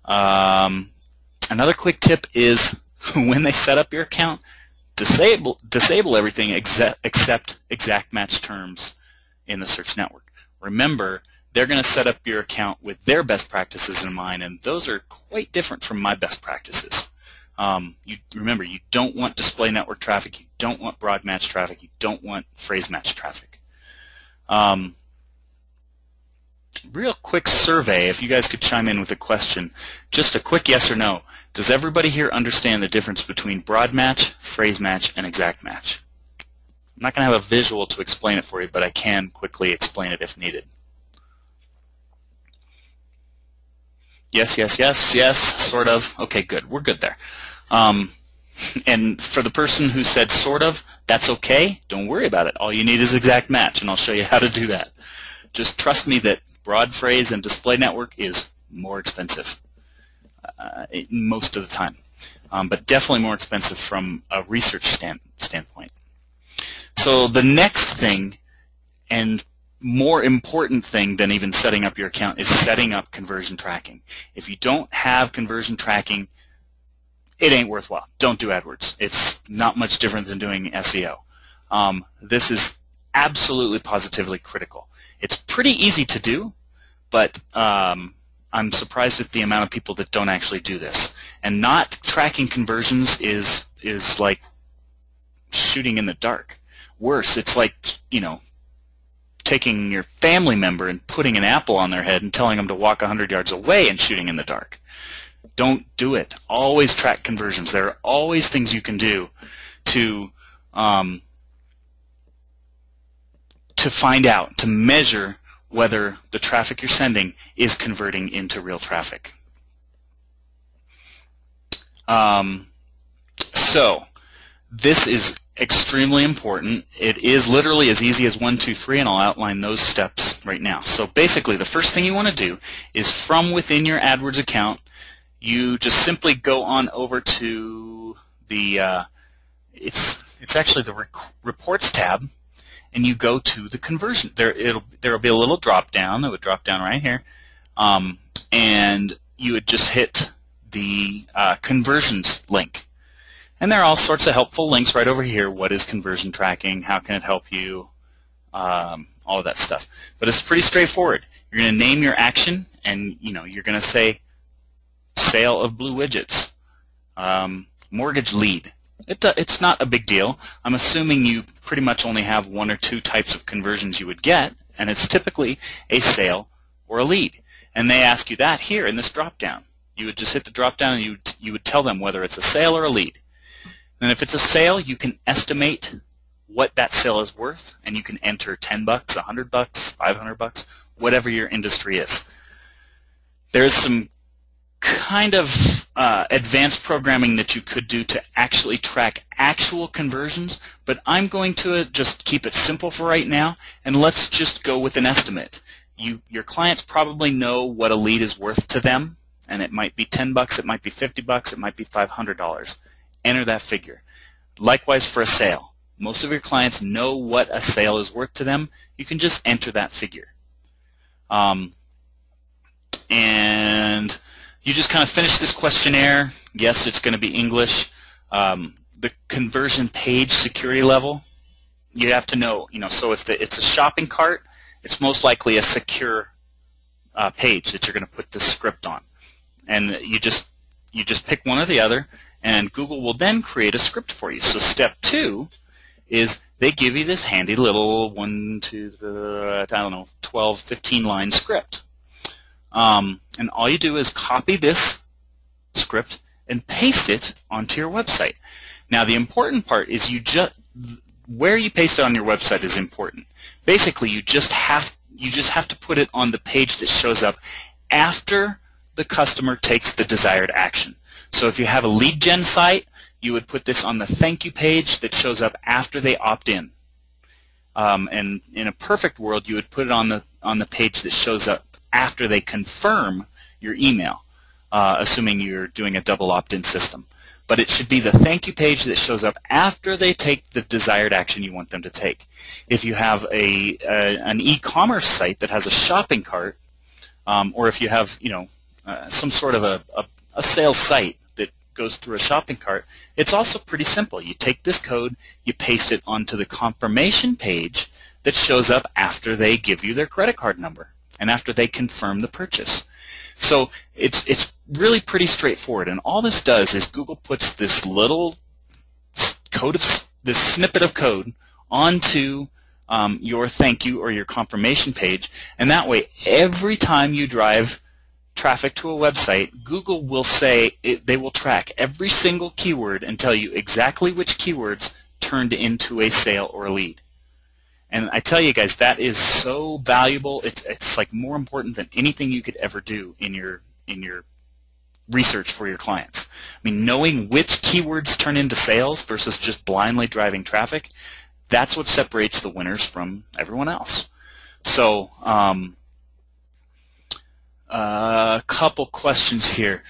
Another quick tip is when they set up your account, disable everything except exact match terms in the search network. Remember, they're going to set up your account with their best practices in mind, and those are quite different from my best practices. Remember, you don't want display network traffic, you don't want broad match traffic, you don't want phrase match traffic. Real quick survey, if you guys could chime in with a question, just a quick yes or no. Does everybody here understand the difference between broad match, phrase match, and exact match? I'm not going to have a visual to explain it for you, but I can quickly explain it if needed. Yes, yes, yes, yes, sort of. Okay, good. We're good there. And for the person who said sort of, that's okay. Don't worry about it. All you need is exact match, and I'll show you how to do that. Just trust me that broad phrase and display network is more expensive most of the time, but definitely more expensive from a research standpoint. So the next thing, and more important thing than even setting up your account, is setting up conversion tracking. If you don't have conversion tracking, it ain't worthwhile. Don't do AdWords. It's not much different than doing SEO. This is absolutely positively critical. It's pretty easy to do, but I'm surprised at the amount of people that don't actually do this. And not tracking conversions is like shooting in the dark. Worse, it's like, you know, taking your family member and putting an apple on their head and telling them to walk 100 yards away and shooting in the dark. Don't do it. Always track conversions. There are always things you can do to find out, to measure whether the traffic you're sending is converting into real traffic. So this is extremely important. It is literally as easy as 1, 2, 3, and I'll outline those steps right now. So basically, the first thing you want to do is, from within your AdWords account, you just simply go on over to the it's actually the Reports tab, and you go to the conversion. There'll be a little drop down that would drop down right here, and you would just hit the conversions link. And there are all sorts of helpful links right over here. What is conversion tracking? How can it help you? All of that stuff. But it's pretty straightforward. You're going to name your action, and you're going to say sale of blue widgets, mortgage lead. It's not a big deal. I'm assuming you pretty much only have 1 or 2 types of conversions you would get, and it's typically a sale or a lead. And they ask you that here in this drop-down. You would just hit the drop-down, and you would tell them whether it's a sale or a lead. And if it's a sale, you can estimate what that sale is worth, and you can enter $10, $100, $500, whatever your industry is. There's some kind of advanced programming that you could do to actually track actual conversions, but I'm going to just keep it simple for right now, and let's just go with an estimate. Your clients probably know what a lead is worth to them, and it might be $10, it might be $50, it might be $500. Enter that figure. Likewise for a sale. Most of your clients know what a sale is worth to them. You can just enter that figure. And you just kind of finish this questionnaire. Yes, it's going to be English. The conversion page security level, you have to know. So if it's a shopping cart, it's most likely a secure page that you're going to put this script on. And you just pick one or the other, and Google will then create a script for you. So step 2 is they give you this handy little 12, 15 line script. And all you do is copy this script and paste it onto your website. Now the important part is where you paste it on your website is important. Basically, you just have to put it on the page that shows up after the customer takes the desired action. So if you have a lead gen site, you would put this on the thank you page that shows up after they opt in. And in a perfect world, you would put it on the page that shows up after they confirm your email, assuming you're doing a double opt-in system. But it should be the thank you page that shows up after they take the desired action you want them to take. If you have an e-commerce site that has a shopping cart, or if you have some sort of a sales site that goes through a shopping cart, it's also pretty simple. You take this code, you paste it onto the confirmation page that shows up after they give you their credit card number and after they confirm the purchase. So it's really pretty straightforward, and all this does is Google puts this little this snippet of code onto your thank you or your confirmation page, and that way every time you drive traffic to a website, Google will say they will track every single keyword and tell you exactly which keywords turned into a sale or a lead. And I tell you guys, that is so valuable. It's like more important than anything you could ever do in your research for your clients. I mean, knowing which keywords turn into sales versus just blindly driving traffic, that's what separates the winners from everyone else. So a couple questions here.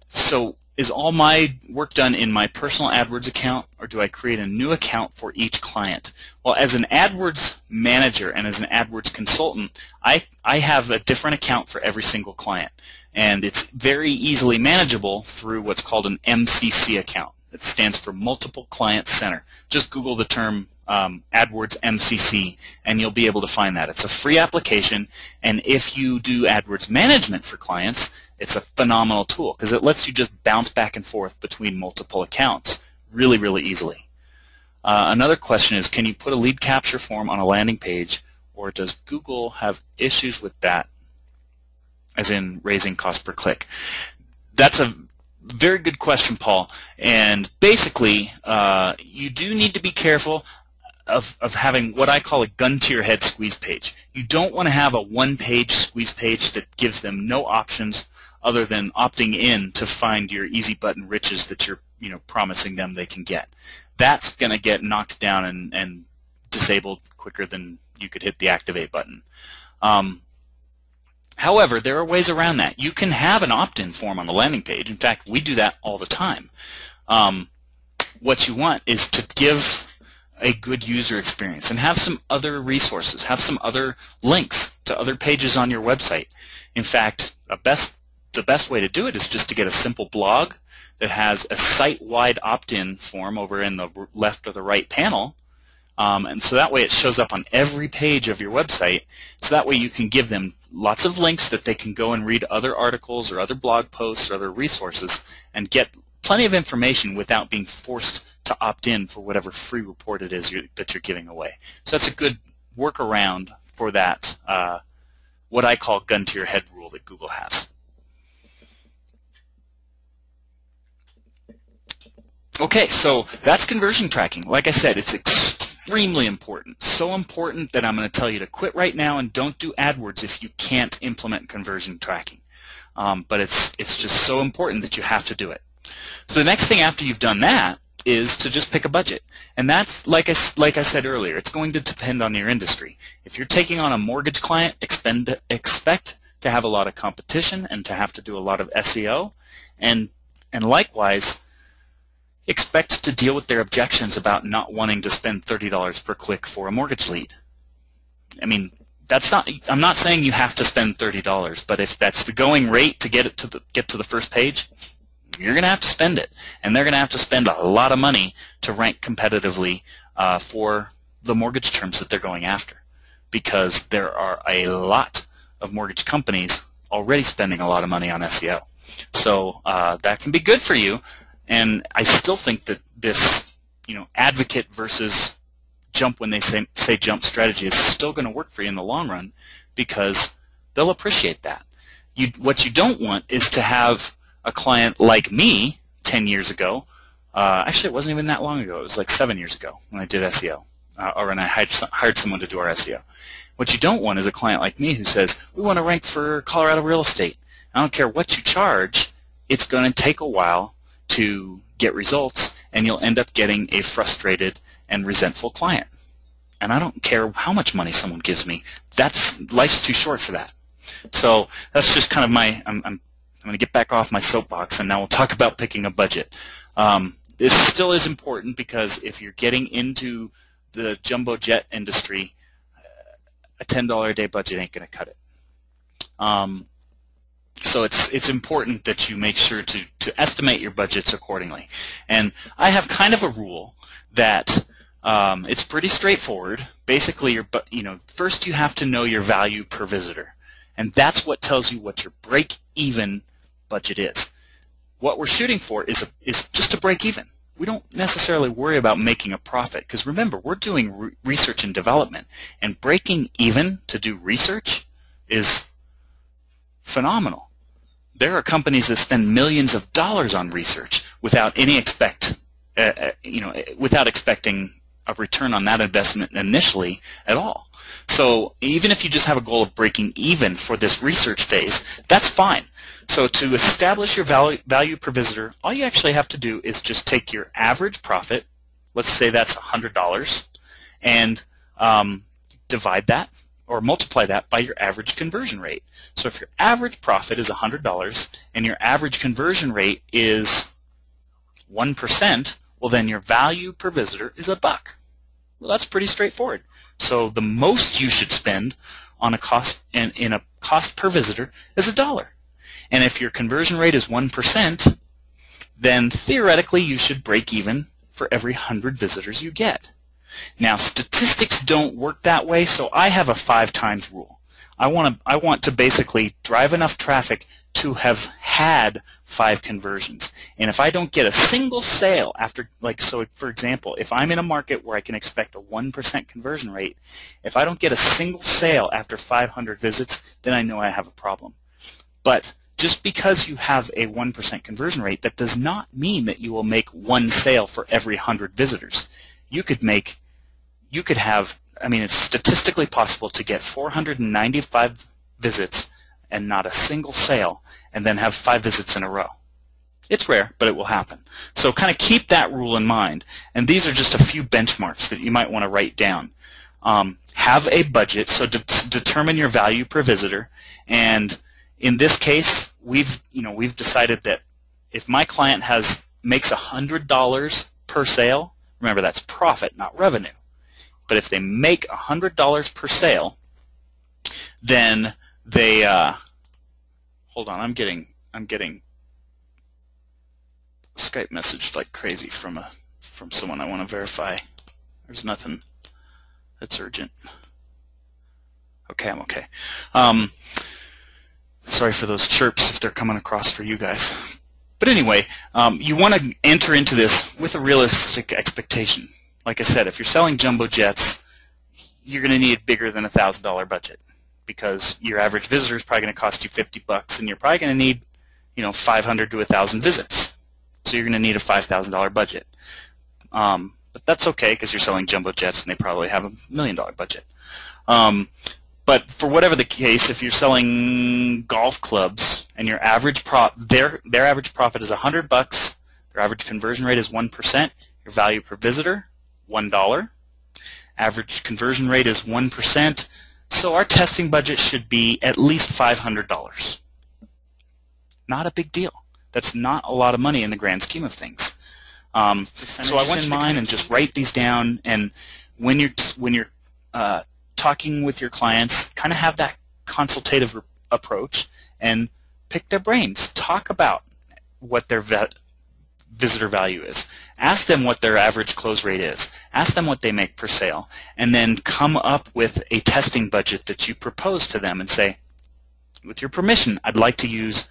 So is all my work done in my personal AdWords account, or do I create a new account for each client? Well, as an AdWords manager and as an AdWords consultant, I have a different account for every single client, and it's very easily manageable through what's called an MCC account. It stands for Multiple Client Center. Just Google the term AdWords MCC and you'll be able to find that. It's a free application, and if you do AdWords management for clients, it's a phenomenal tool because it lets you just bounce back and forth between multiple accounts really, really easily. Another question is, can you put a lead capture form on a landing page, or does Google have issues with that, as in raising cost per click? That's a very good question, Paul. And basically, you do need to be careful of having what I call a gun-to-your-head squeeze page. You don't want to have a one-page squeeze page that gives them no options other than opting in to find your easy button riches that you're promising them they can get. That's going to get knocked down and disabled quicker than you could hit the activate button. However, there are ways around that. You can have an opt-in form on the landing page. In fact, we do that all the time. What you want is to give a good user experience and have some other resources, have some other links to other pages on your website. In fact, the best way to do it is just to get a simple blog that has a site-wide opt-in form over in the left or the right panel, and so that way it shows up on every page of your website, so that way you can give them lots of links that they can go and read other articles or other blog posts or other resources and get plenty of information without being forced to opt in for whatever free report it is that you're giving away. So that's a good workaround for that, what I call gun-to-your-head rule that Google has. Okay, so that's conversion tracking. Like I said, it's extremely important. So important that I'm going to tell you to quit right now and don't do AdWords if you can't implement conversion tracking. But it's just so important that you have to do it. So the next thing after you've done that is to just pick a budget. And that's, like I said earlier, it's going to depend on your industry. If you're taking on a mortgage client, expect to have a lot of competition and to have to do a lot of SEO. And likewise, expect to deal with their objections about not wanting to spend $30 per click for a mortgage lead. I mean, I'm not saying you have to spend $30, but if that's the going rate to get to the first page, you're going to have to spend it, and they're going to have to spend a lot of money to rank competitively for the mortgage terms that they're going after, because there are a lot of mortgage companies already spending a lot of money on SEO. So that can be good for you. And I still think that this, advocate versus jump when they say jump strategy is still going to work for you in the long run, because they'll appreciate that. What you don't want is to have a client like me 10 years ago Actually, it wasn't even that long ago. It was like 7 years ago when I did SEO, or when I hired someone to do our SEO. What you don't want is a client like me who says, we want to rank for Colorado real estate. I don't care what you charge, it's going to take a while to get results, and you'll end up getting a frustrated and resentful client. And I don't care how much money someone gives me. Life's too short for that. So that's just kind of I'm going to get back off my soapbox, and now we'll talk about picking a budget. This still is important because if you're getting into the jumbo jet industry, a $10 a day budget ain't going to cut it. So it's important that you make sure to estimate your budgets accordingly. And I have kind of a rule that it's pretty straightforward. Basically, first you have to know your value per visitor, and that's what tells you what your break-even budget is. What we're shooting for is just to break even. We don't necessarily worry about making a profit, because remember, we're doing research and development, and breaking even to do research is phenomenal. There are companies that spend millions of dollars on research without without expecting a return on that investment initially at all. So even if you just have a goal of breaking even for this research phase, that's fine. So to establish your value per visitor, all you actually have to do is just take your average profit, let's say that's $100, and divide that or multiply that by your average conversion rate. So if your average profit is $100 and your average conversion rate is 1%, well then your value per visitor is $1. Well, that's pretty straightforward. So the most you should spend on a cost in a cost per visitor is $1. And if your conversion rate is 1%, then theoretically you should break even for every 100 visitors you get. Now, statistics don't work that way, so I have a 5 times rule. I want to basically drive enough traffic to have had 5 conversions. And if I don't get a single sale after, so for example, if I'm in a market where I can expect a 1% conversion rate, if I don't get a single sale after 500 visits, then I know I have a problem. But just because you have a 1% conversion rate, that does not mean that you will make 1 sale for every 100 visitors. It's statistically possible to get 495 visits and not a single sale, and then have 5 visits in a row. It's rare, but it will happen. So kind of keep that rule in mind. And these are just a few benchmarks that you might want to write down. Have a budget, so determine your value per visitor. And in this case, we've decided that if my client makes $100 per sale, remember that's profit, not revenue. But if they make $100 per sale, then they hold on, I'm getting Skype messaged like crazy from someone I want to verify. There's nothing that's urgent. Okay, I'm okay. Sorry for those chirps if they're coming across for you guys. But anyway, you want to enter into this with a realistic expectation. Like I said, if you're selling jumbo jets, you're going to need bigger than a $1,000 budget, because your average visitor is probably going to cost you $50, and you're probably going to need 500 to 1,000 visits. So you're going to need a $5,000 budget. But that's okay, because you're selling jumbo jets, and they probably have $1 million budget. But for whatever the case, if you're selling golf clubs and your average their average profit is $100, their average conversion rate is 1%, your value per visitor $1, average conversion rate is 1%, so our testing budget should be at least $500. Not a big deal. That's not a lot of money in the grand scheme of things. So I want you in mind and just write these down, and when you're talking with your clients, kind of have that consultative approach and pick their brains. Talk about what their visitor value is. Ask them what their average close rate is. Ask them what they make per sale, and then come up with a testing budget that you propose to them and say, with your permission, I'd like to use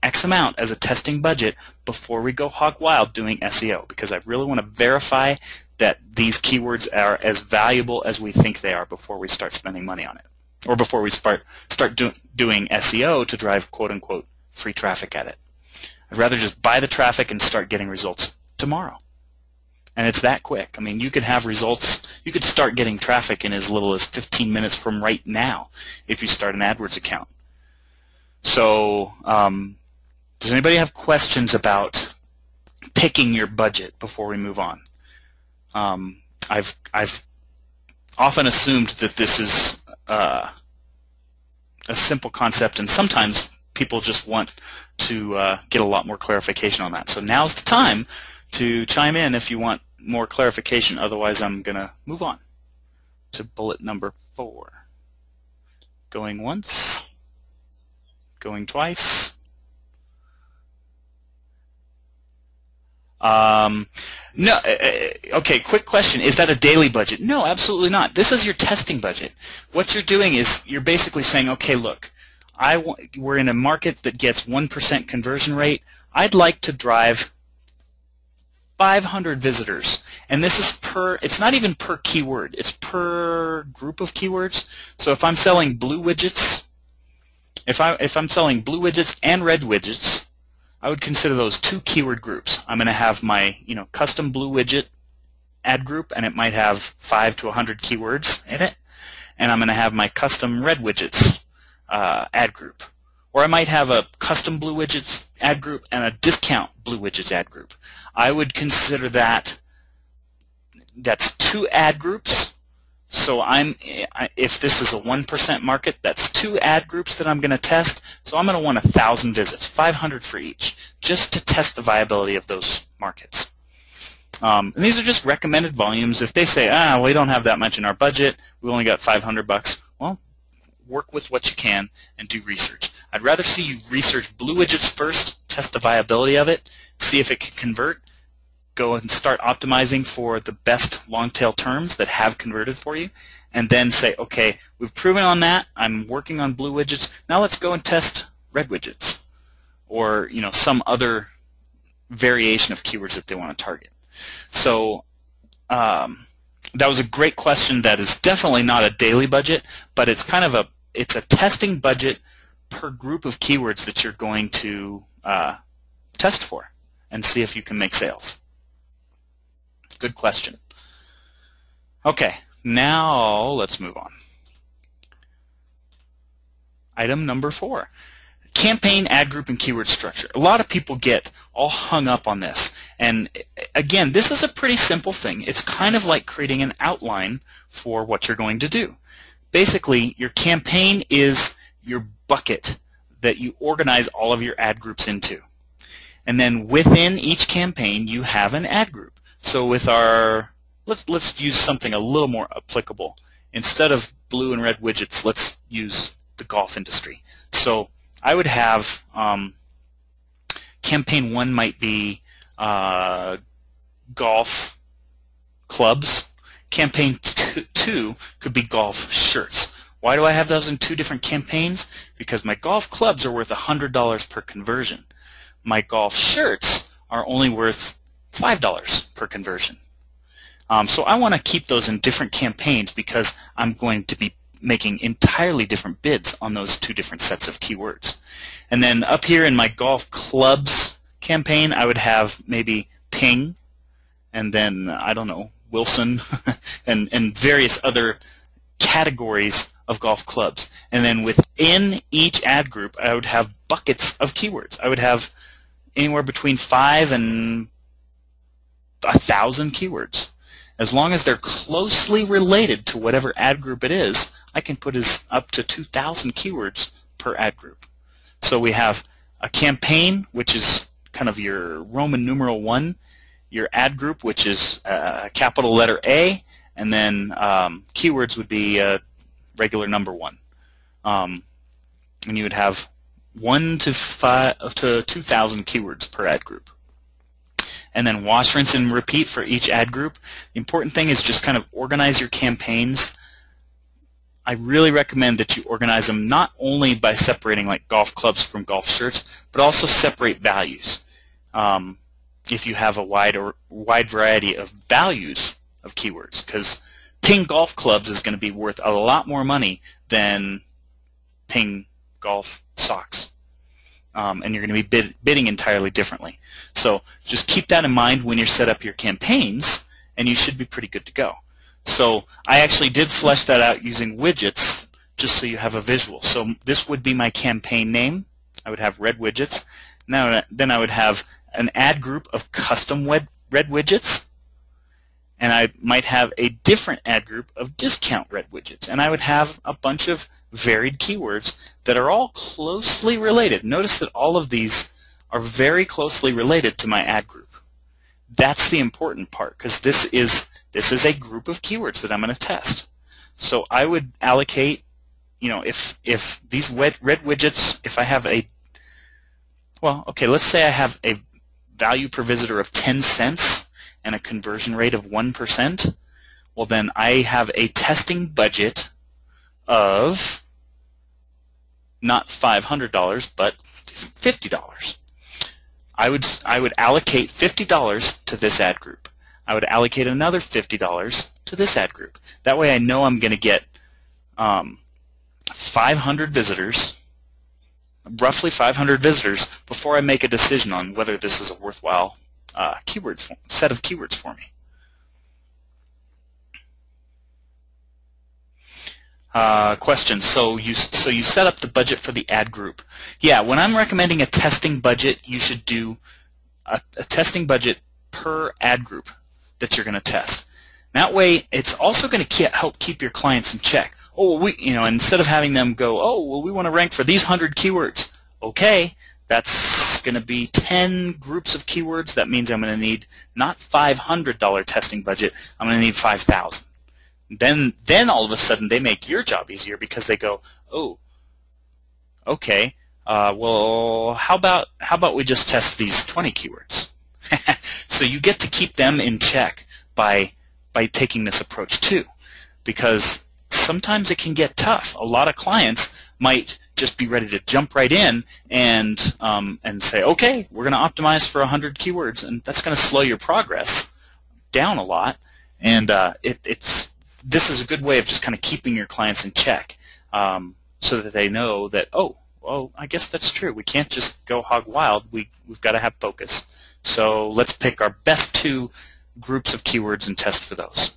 X amount as a testing budget before we go hog wild doing SEO, because I really want to verify that these keywords are as valuable as we think they are before we start spending money on it, or before we start doing SEO to drive quote-unquote free traffic at it. I'd rather just buy the traffic and start getting results tomorrow. And it's that quick. I mean, you could have results, you could start getting traffic in as little as 15 minutes from right now if you start an AdWords account. So does anybody have questions about picking your budget before we move on? I've often assumed that this is a simple concept, and sometimes people just want to get a lot more clarification on that. So now's the time to chime in if you want more clarification. Otherwise, I'm going to move on to bullet number 4. Going once, going twice. No. Okay, quick question. Is that a daily budget? No, absolutely not. This is your testing budget. What you're doing is you're basically saying, okay, look, we're in a market that gets 1% conversion rate. I'd like to drive 500 visitors, and this is it's not even per keyword, it's per group of keywords. So if I'm selling blue widgets, if I'm selling blue widgets and red widgets, I would consider those 2 keyword groups. I'm going to have my custom blue widget ad group, and it might have 5 to 100 keywords in it, and I'm going to have my custom red widgets ad group. Or I might have a custom blue widgets ad group and a discount blue widgets ad group. I would consider that's 2 ad groups. So if this is a 1% market, that's 2 ad groups that I'm going to test. So I'm going to want 1,000 visits, 500 for each, just to test the viability of those markets. And these are just recommended volumes. If they say, we don't have that much in our budget, we only got $500, well, work with what you can and do research. I'd rather see you research blue widgets first, test the viability of it, see if it can convert, go and start optimizing for the best long-tail terms that have converted for you, and then say, okay, we've proven on that, I'm working on blue widgets, now let's go and test red widgets, or some other variation of keywords that they want to target. So that was a great question. That is definitely not a daily budget, but it's kind of it's a testing budget per group of keywords that you're going to test for and see if you can make sales. Good question. Okay, now let's move on. Item number 4. Campaign, ad group, and keyword structure. A lot of people get all hung up on this. And again, this is a pretty simple thing. It's kind of like creating an outline for what you're going to do. Basically, your campaign is your bucket that you organize all of your ad groups into. And then within each campaign, you have an ad group. So with our, let's use something a little more applicable. Instead of blue and red widgets, let's use the golf industry. So I would have campaign 1 might be golf clubs. Campaign 2 could be golf shirts. Why do I have those in 2 different campaigns? Because my golf clubs are worth $100 per conversion. My golf shirts are only worth $5 per conversion. So I want to keep those in different campaigns because I'm going to be making entirely different bids on those 2 different sets of keywords. And then up here in my golf clubs campaign, I would have maybe Ping, and then, I don't know, Wilson, and various other categories of golf clubs. And then within each ad group, I would have buckets of keywords. I would have anywhere between 5 and 1,000 keywords. As long as they're closely related to whatever ad group it is, I can put up to 2,000 keywords per ad group. So we have a campaign, which is kind of your Roman numeral 1, your ad group, which is capital letter A, and then keywords would be regular number 1. And you would have 1 to 2,000 keywords per ad group. And then wash, rinse, and repeat for each ad group. The important thing is just kind of organize your campaigns. I really recommend that you organize them not only by separating like golf clubs from golf shirts, but also separate values. If you have a wide variety of values of keywords, because Ping golf clubs is going to be worth a lot more money than Ping golf socks. And you're going to be bidding entirely differently. So just keep that in mind when you set up your campaigns, and you should be pretty good to go. So I actually did flesh that out using widgets just so you have a visual. So this would be my campaign name. I would have red widgets. Now then I would have an ad group of custom red widgets, and I might have a different ad group of discount red widgets, and I would have a bunch of varied keywords that are all closely related. Notice that all of these are very closely related to my ad group. That's the important part, because this is a group of keywords that I'm going to test. So I would allocate, if these red widgets, if I have let's say I have a value per visitor of 10 cents and a conversion rate of 1%, well then I have a testing budget of not $500 but $50. I would allocate $50 to this ad group. I would allocate another $50 to this ad group. That way I know I'm going to get 500 visitors, roughly 500 visitors, before I make a decision on whether this is a worthwhile set of keywords for me. Question. So you set up the budget for the ad group. Yeah, when I'm recommending a testing budget, you should do a testing budget per ad group that you're going to test. That way, it's also going to help keep your clients in check. Oh, instead of having them go, oh, well, we want to rank for these 100 keywords. Okay, that's going to be 10 groups of keywords. That means I'm going to need not $500 testing budget. I'm going to need $5,000. Then all of a sudden they make your job easier because they go, oh, okay, well, how about we just test these 20 keywords? So you get to keep them in check by taking this approach too, because sometimes it can get tough. A lot of clients might just be ready to jump right in and say, okay, we're going to optimize for 100 keywords, and that's going to slow your progress down a lot. And this is a good way of just kind of keeping your clients in check, so that they know that, oh, well, I guess that's true. We can't just go hog wild. We've got to have focus. So let's pick our best 2 groups of keywords and test for those.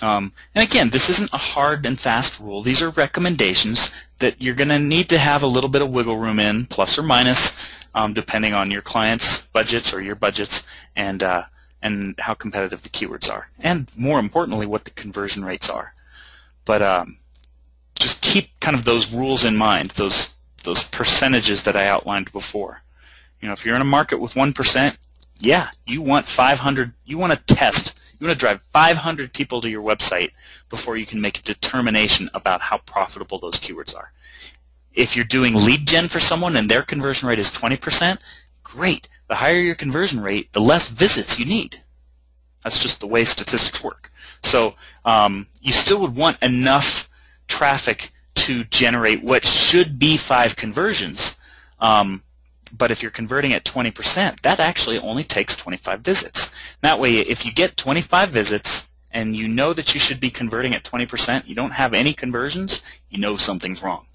And again, this isn't a hard and fast rule. These are recommendations that you're going to need to have a little bit of wiggle room in, plus or minus, depending on your clients' budgets or your budgets, and how competitive the keywords are, and more importantly, what the conversion rates are. But just keep kind of those rules in mind, those percentages that I outlined before. If you're in a market with 1%, yeah, you want 500. You want to test. You want to drive 500 people to your website before you can make a determination about how profitable those keywords are. If you're doing lead gen for someone and their conversion rate is 20%, great. The higher your conversion rate, the less visits you need. That's just the way statistics work. So you still would want enough traffic to generate what should be 5 conversions. But if you're converting at 20%, that actually only takes 25 visits. That way, if you get 25 visits and you know that you should be converting at 20%, you don't have any conversions, you know something's wrong.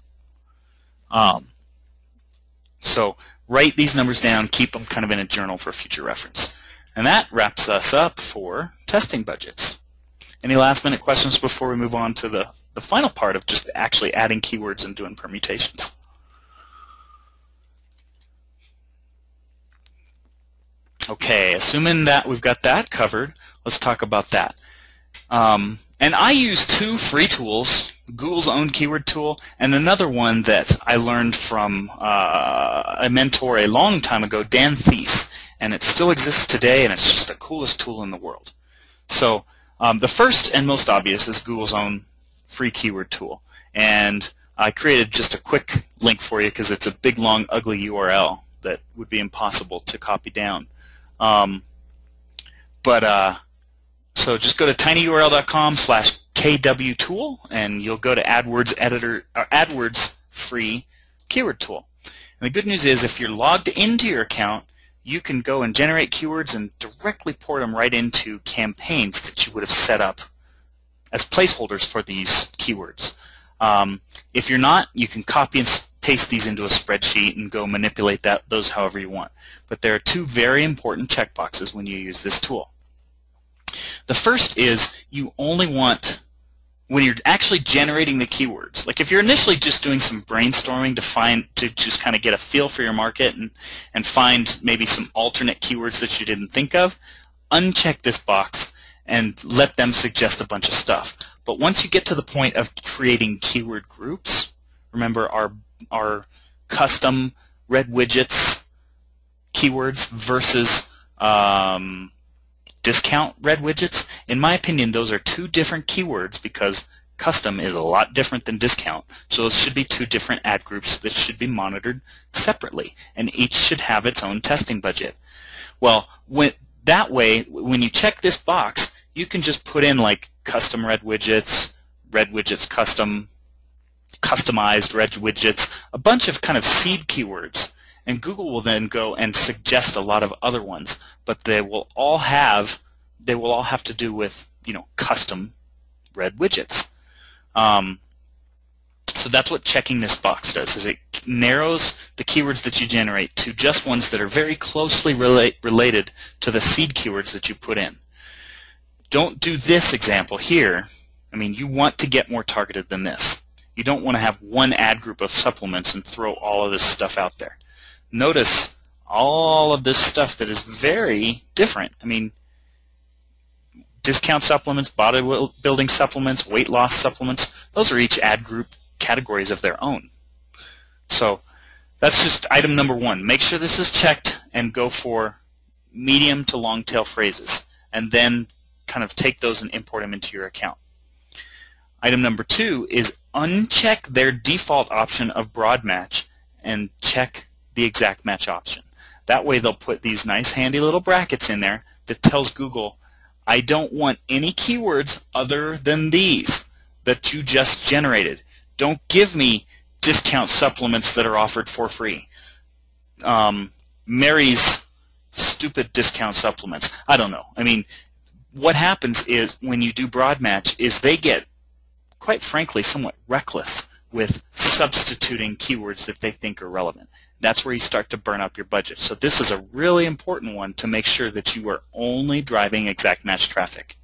So write these numbers down, keep them kind of in a journal for future reference. And that wraps us up for testing budgets. Any last minute questions before we move on to the final part of just actually adding keywords and doing permutations? Okay, assuming that we've got that covered, let's talk about that. And I use 2 free tools, Google's own keyword tool and another one that I learned from a mentor a long time ago, Dan Thies, and it still exists today, and it's just the coolest tool in the world. So the first and most obvious is Google's own free keyword tool, and I created just a quick link for you because it's a big, long, ugly URL that would be impossible to copy down. So just go to tinyurl.com/kwtool and you'll go to AdWords editor or AdWords free keyword tool. And the good news is if you're logged into your account, you can go and generate keywords and directly port them right into campaigns that you would have set up as placeholders for these keywords. If you're not, you can copy and paste these into a spreadsheet and go manipulate those however you want. But there are two very important checkboxes when you use this tool. The first is you only want, when you're actually generating the keywords, like if you're initially just doing some brainstorming to just kind of get a feel for your market and find maybe some alternate keywords that you didn't think of, uncheck this box and let them suggest a bunch of stuff. But once you get to the point of creating keyword groups, remember our custom red widgets keywords versus discount red widgets, in my opinion those are two different keywords because custom is a lot different than discount. So those should be two different ad groups that should be monitored separately, and each should have its own testing budget. Well, that way when you check this box, you can just put in like custom red widgets custom, customized red widgets, a bunch of kind of seed keywords, and Google will then go and suggest a lot of other ones, but they will all have to do with, you know, custom red widgets. So that's what checking this box does, is it narrows the keywords that you generate to just ones that are very closely related to the seed keywords that you put in. Don't do this example here. I mean, you want to get more targeted than this. You don't want to have one ad group of supplements and throw all of this stuff out there. Notice all of this stuff that is very different. I mean, discount supplements, bodybuilding supplements, weight loss supplements, those are each ad group categories of their own. So that's just item number one. Make sure this is checked and go for medium to long tail phrases, and then kind of take those and import them into your account. Item number two is uncheck their default option of broad match and check the exact match option. That way they'll put these nice handy little brackets in there that tells Google, I don't want any keywords other than these that you just generated. Don't give me discount supplements that are offered for free. Mary's stupid discount supplements. I don't know. I mean, what happens is when you do broad match is they get, quite frankly, somewhat reckless with substituting keywords that they think are relevant. That's where you start to burn up your budget. So this is a really important one to make sure that you are only driving exact match traffic.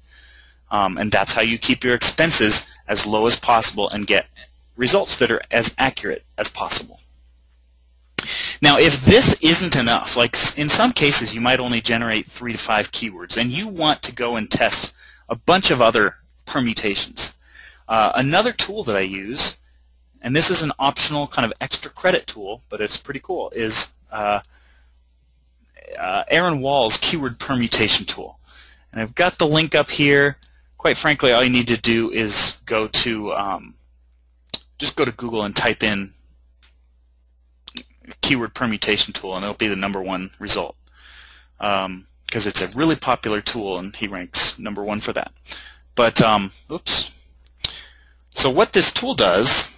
And that's how you keep your expenses as low as possible and get results that are as accurate as possible. Now, if this isn't enough, like in some cases you might only generate 3 to 5 keywords, and you want to go and test a bunch of other permutations. Another tool that I use, and this is an optional kind of extra credit tool, but it's pretty cool, is Aaron Wall's keyword permutation tool. And I've got the link up here. Quite frankly, all you need to do is go to just go to Google and type in keyword permutation tool, and it'll be the #1 result because it's a really popular tool, and he ranks #1 for that. But oops. So what this tool does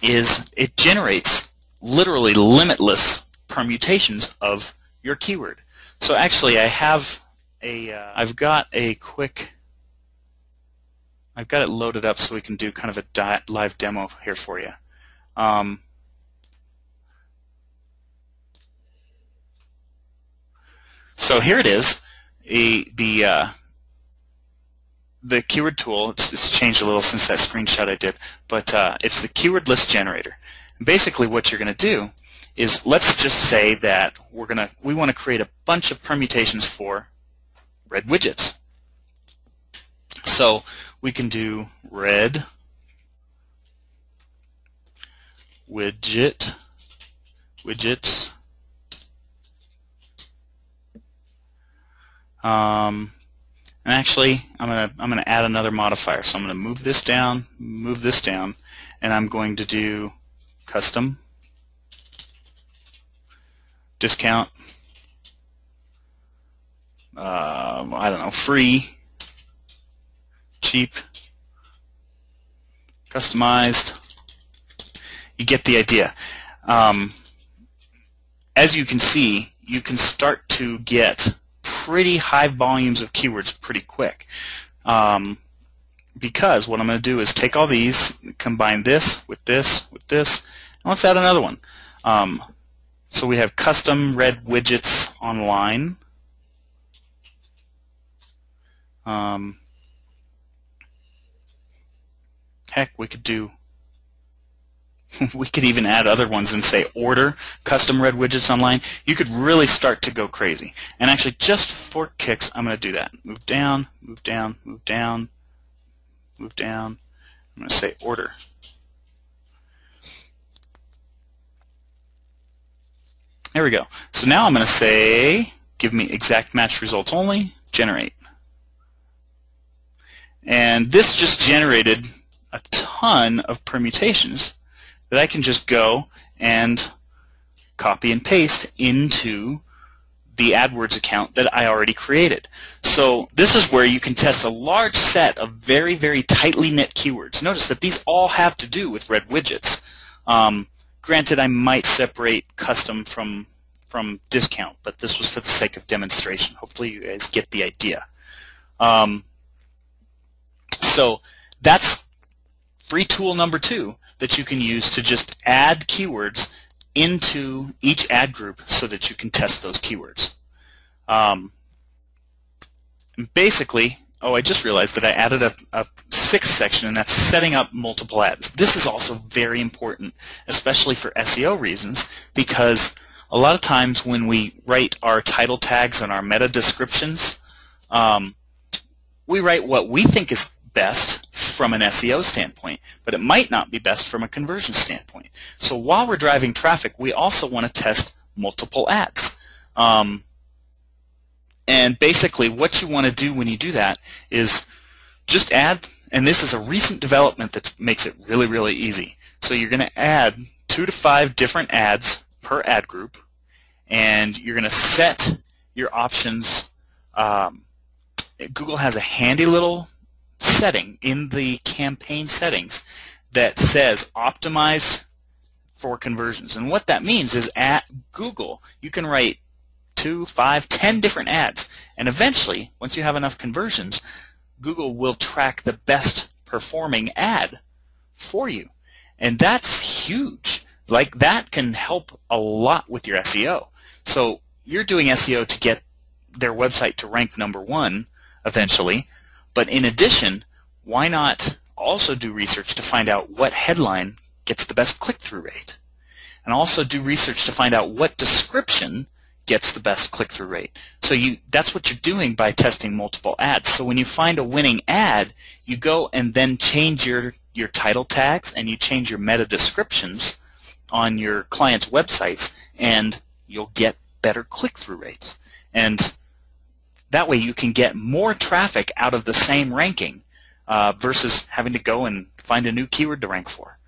is it generates literally limitless permutations of your keyword. So actually, I have I've got it loaded up so we can do kind of a live demo here for you. So here it is, the keyword tool. It's changed a little since that screenshot I did, but it's the keyword list generator. And basically, what you're going to do is, let's just say that we want to create a bunch of permutations for red widgets. So we can do red widgets. And actually, I'm gonna add another modifier. So I'm gonna move this down, and I'm going to do custom, discount, I don't know, free, cheap, customized. You get the idea. As you can see, you can start to get pretty high volumes of keywords pretty quick, because what I'm going to do is take all these, combine this with this with this, And let's add another one. So we have custom red widgets online. Heck, we could do, we could even add other ones and say order custom red widgets online. You could really start to go crazy. And actually, just for kicks, I'm going to do that. Move down, move down, move down, move down. I'm going to say order. There we go. So now I'm going to say, give me exact match results only, generate. And this just generated a ton of permutations that I can just go and copy and paste into the AdWords account that I already created. So this is where you can test a large set of very, very tightly knit keywords. Notice that these all have to do with red widgets. Granted, I might separate custom from discount, but this was for the sake of demonstration. Hopefully you guys get the idea. So that's free tool number 2 that you can use to just add keywords into each ad group so that you can test those keywords. And basically, oh, I just realized that I added a 6th section, and that's setting up multiple ads. This is also very important, especially for SEO reasons, because a lot of times when we write our title tags and our meta descriptions, we write what we think is best from an SEO standpoint, but it might not be best from a conversion standpoint. So while we're driving traffic, we also want to test multiple ads. And basically what you want to do when you do that is just add, and this is a recent development that makes it really, really easy. So you're going to add 2 to 5 different ads per ad group, and you're going to set your options. Google has a handy little setting in the campaign settings that says optimize for conversions. And what that means is at Google you can write 2, 5, 10 different ads, and eventually once you have enough conversions, Google will track the best performing ad for you. And that's huge. Like, that can help a lot with your SEO. So you're doing SEO to get their website to rank #1 eventually, but in addition, why not also do research to find out what headline gets the best click-through rate, and also do research to find out what description gets the best click-through rate. So that's what you're doing by testing multiple ads. So when you find a winning ad, you go and then change your title tags and you change your meta descriptions on your clients' websites, and you'll get better click-through rates. And that way you can get more traffic out of the same ranking versus having to go and find a new keyword to rank for.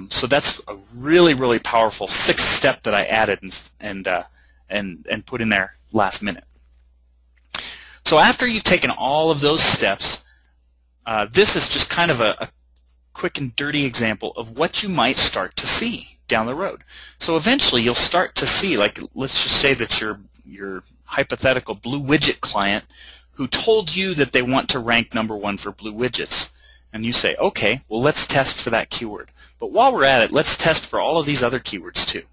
So that's a really, really powerful 6th step that I added and put in there last minute. So after you've taken all of those steps, this is just kind of a quick and dirty example of what you might start to see down the road. So eventually you'll start to see, like, let's just say that your hypothetical blue widget client who told you that they want to rank #1 for blue widgets, and you say, okay, well, let's test for that keyword. But while we're at it, let's test for all of these other keywords too.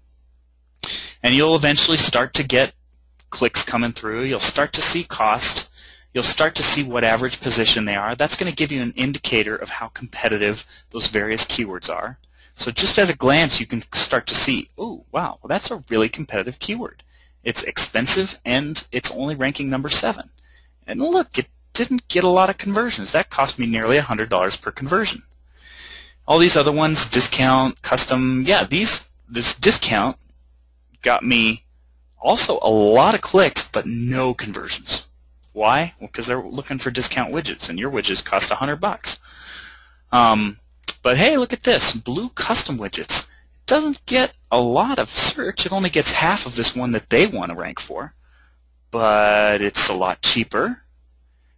And you'll eventually start to get clicks coming through. You'll start to see cost. You'll start to see what average position they are. That's going to give you an indicator of how competitive those various keywords are. So just at a glance, you can start to see, oh, wow, well, that's a really competitive keyword. It's expensive, and it's only ranking #7. And look, it didn't get a lot of conversions. That cost me nearly $100 per conversion. All these other ones, discount, custom, yeah, this discount got me also a lot of clicks, but no conversions. Why? Well, because they're looking for discount widgets, and your widgets cost $100. But hey, look at this, blue custom widgets. It doesn't get a lot of search. It only gets half of this one that they want to rank for. But it's a lot cheaper.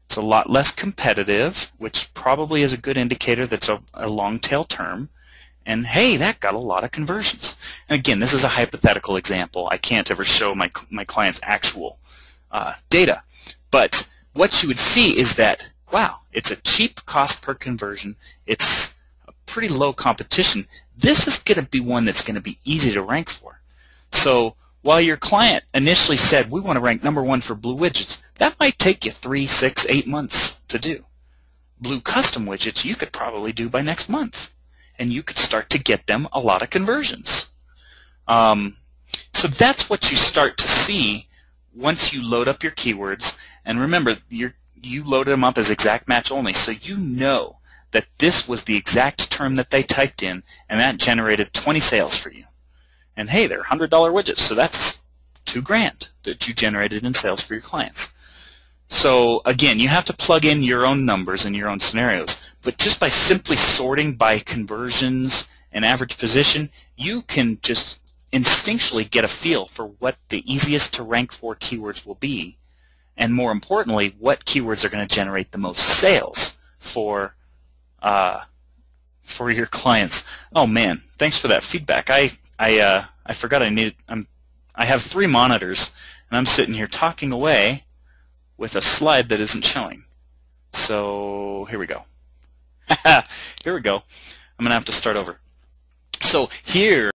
It's a lot less competitive, which probably is a good indicator that's a long tail term. And hey, that got a lot of conversions. And again, this is a hypothetical example. I can't ever show my client's actual data. But what you would see is that, wow, it's a cheap cost per conversion. It's a pretty low competition, this is going to be one that's going to be easy to rank for. So while your client initially said, we want to rank #1 for blue widgets, that might take you 3, 6, 8 months to do. Blue custom widgets you could probably do by next month, and you could start to get them a lot of conversions. So that's what you start to see once you load up your keywords. And remember, you loaded them up as exact match only, so you know that this was the exact term that they typed in, and that generated 20 sales for you. And hey, they're $100 widgets, so that's $2,000 that you generated in sales for your clients. So again, you have to plug in your own numbers and your own scenarios, but just by simply sorting by conversions and average position, you can just instinctually get a feel for what the easiest to rank for keywords will be, and more importantly, what keywords are going to generate the most sales for your clients. Oh man, thanks for that feedback. I forgot I have 3 monitors, and I'm sitting here talking away with a slide that isn't showing. So here we go. Here we go. I'm going to have to start over. So here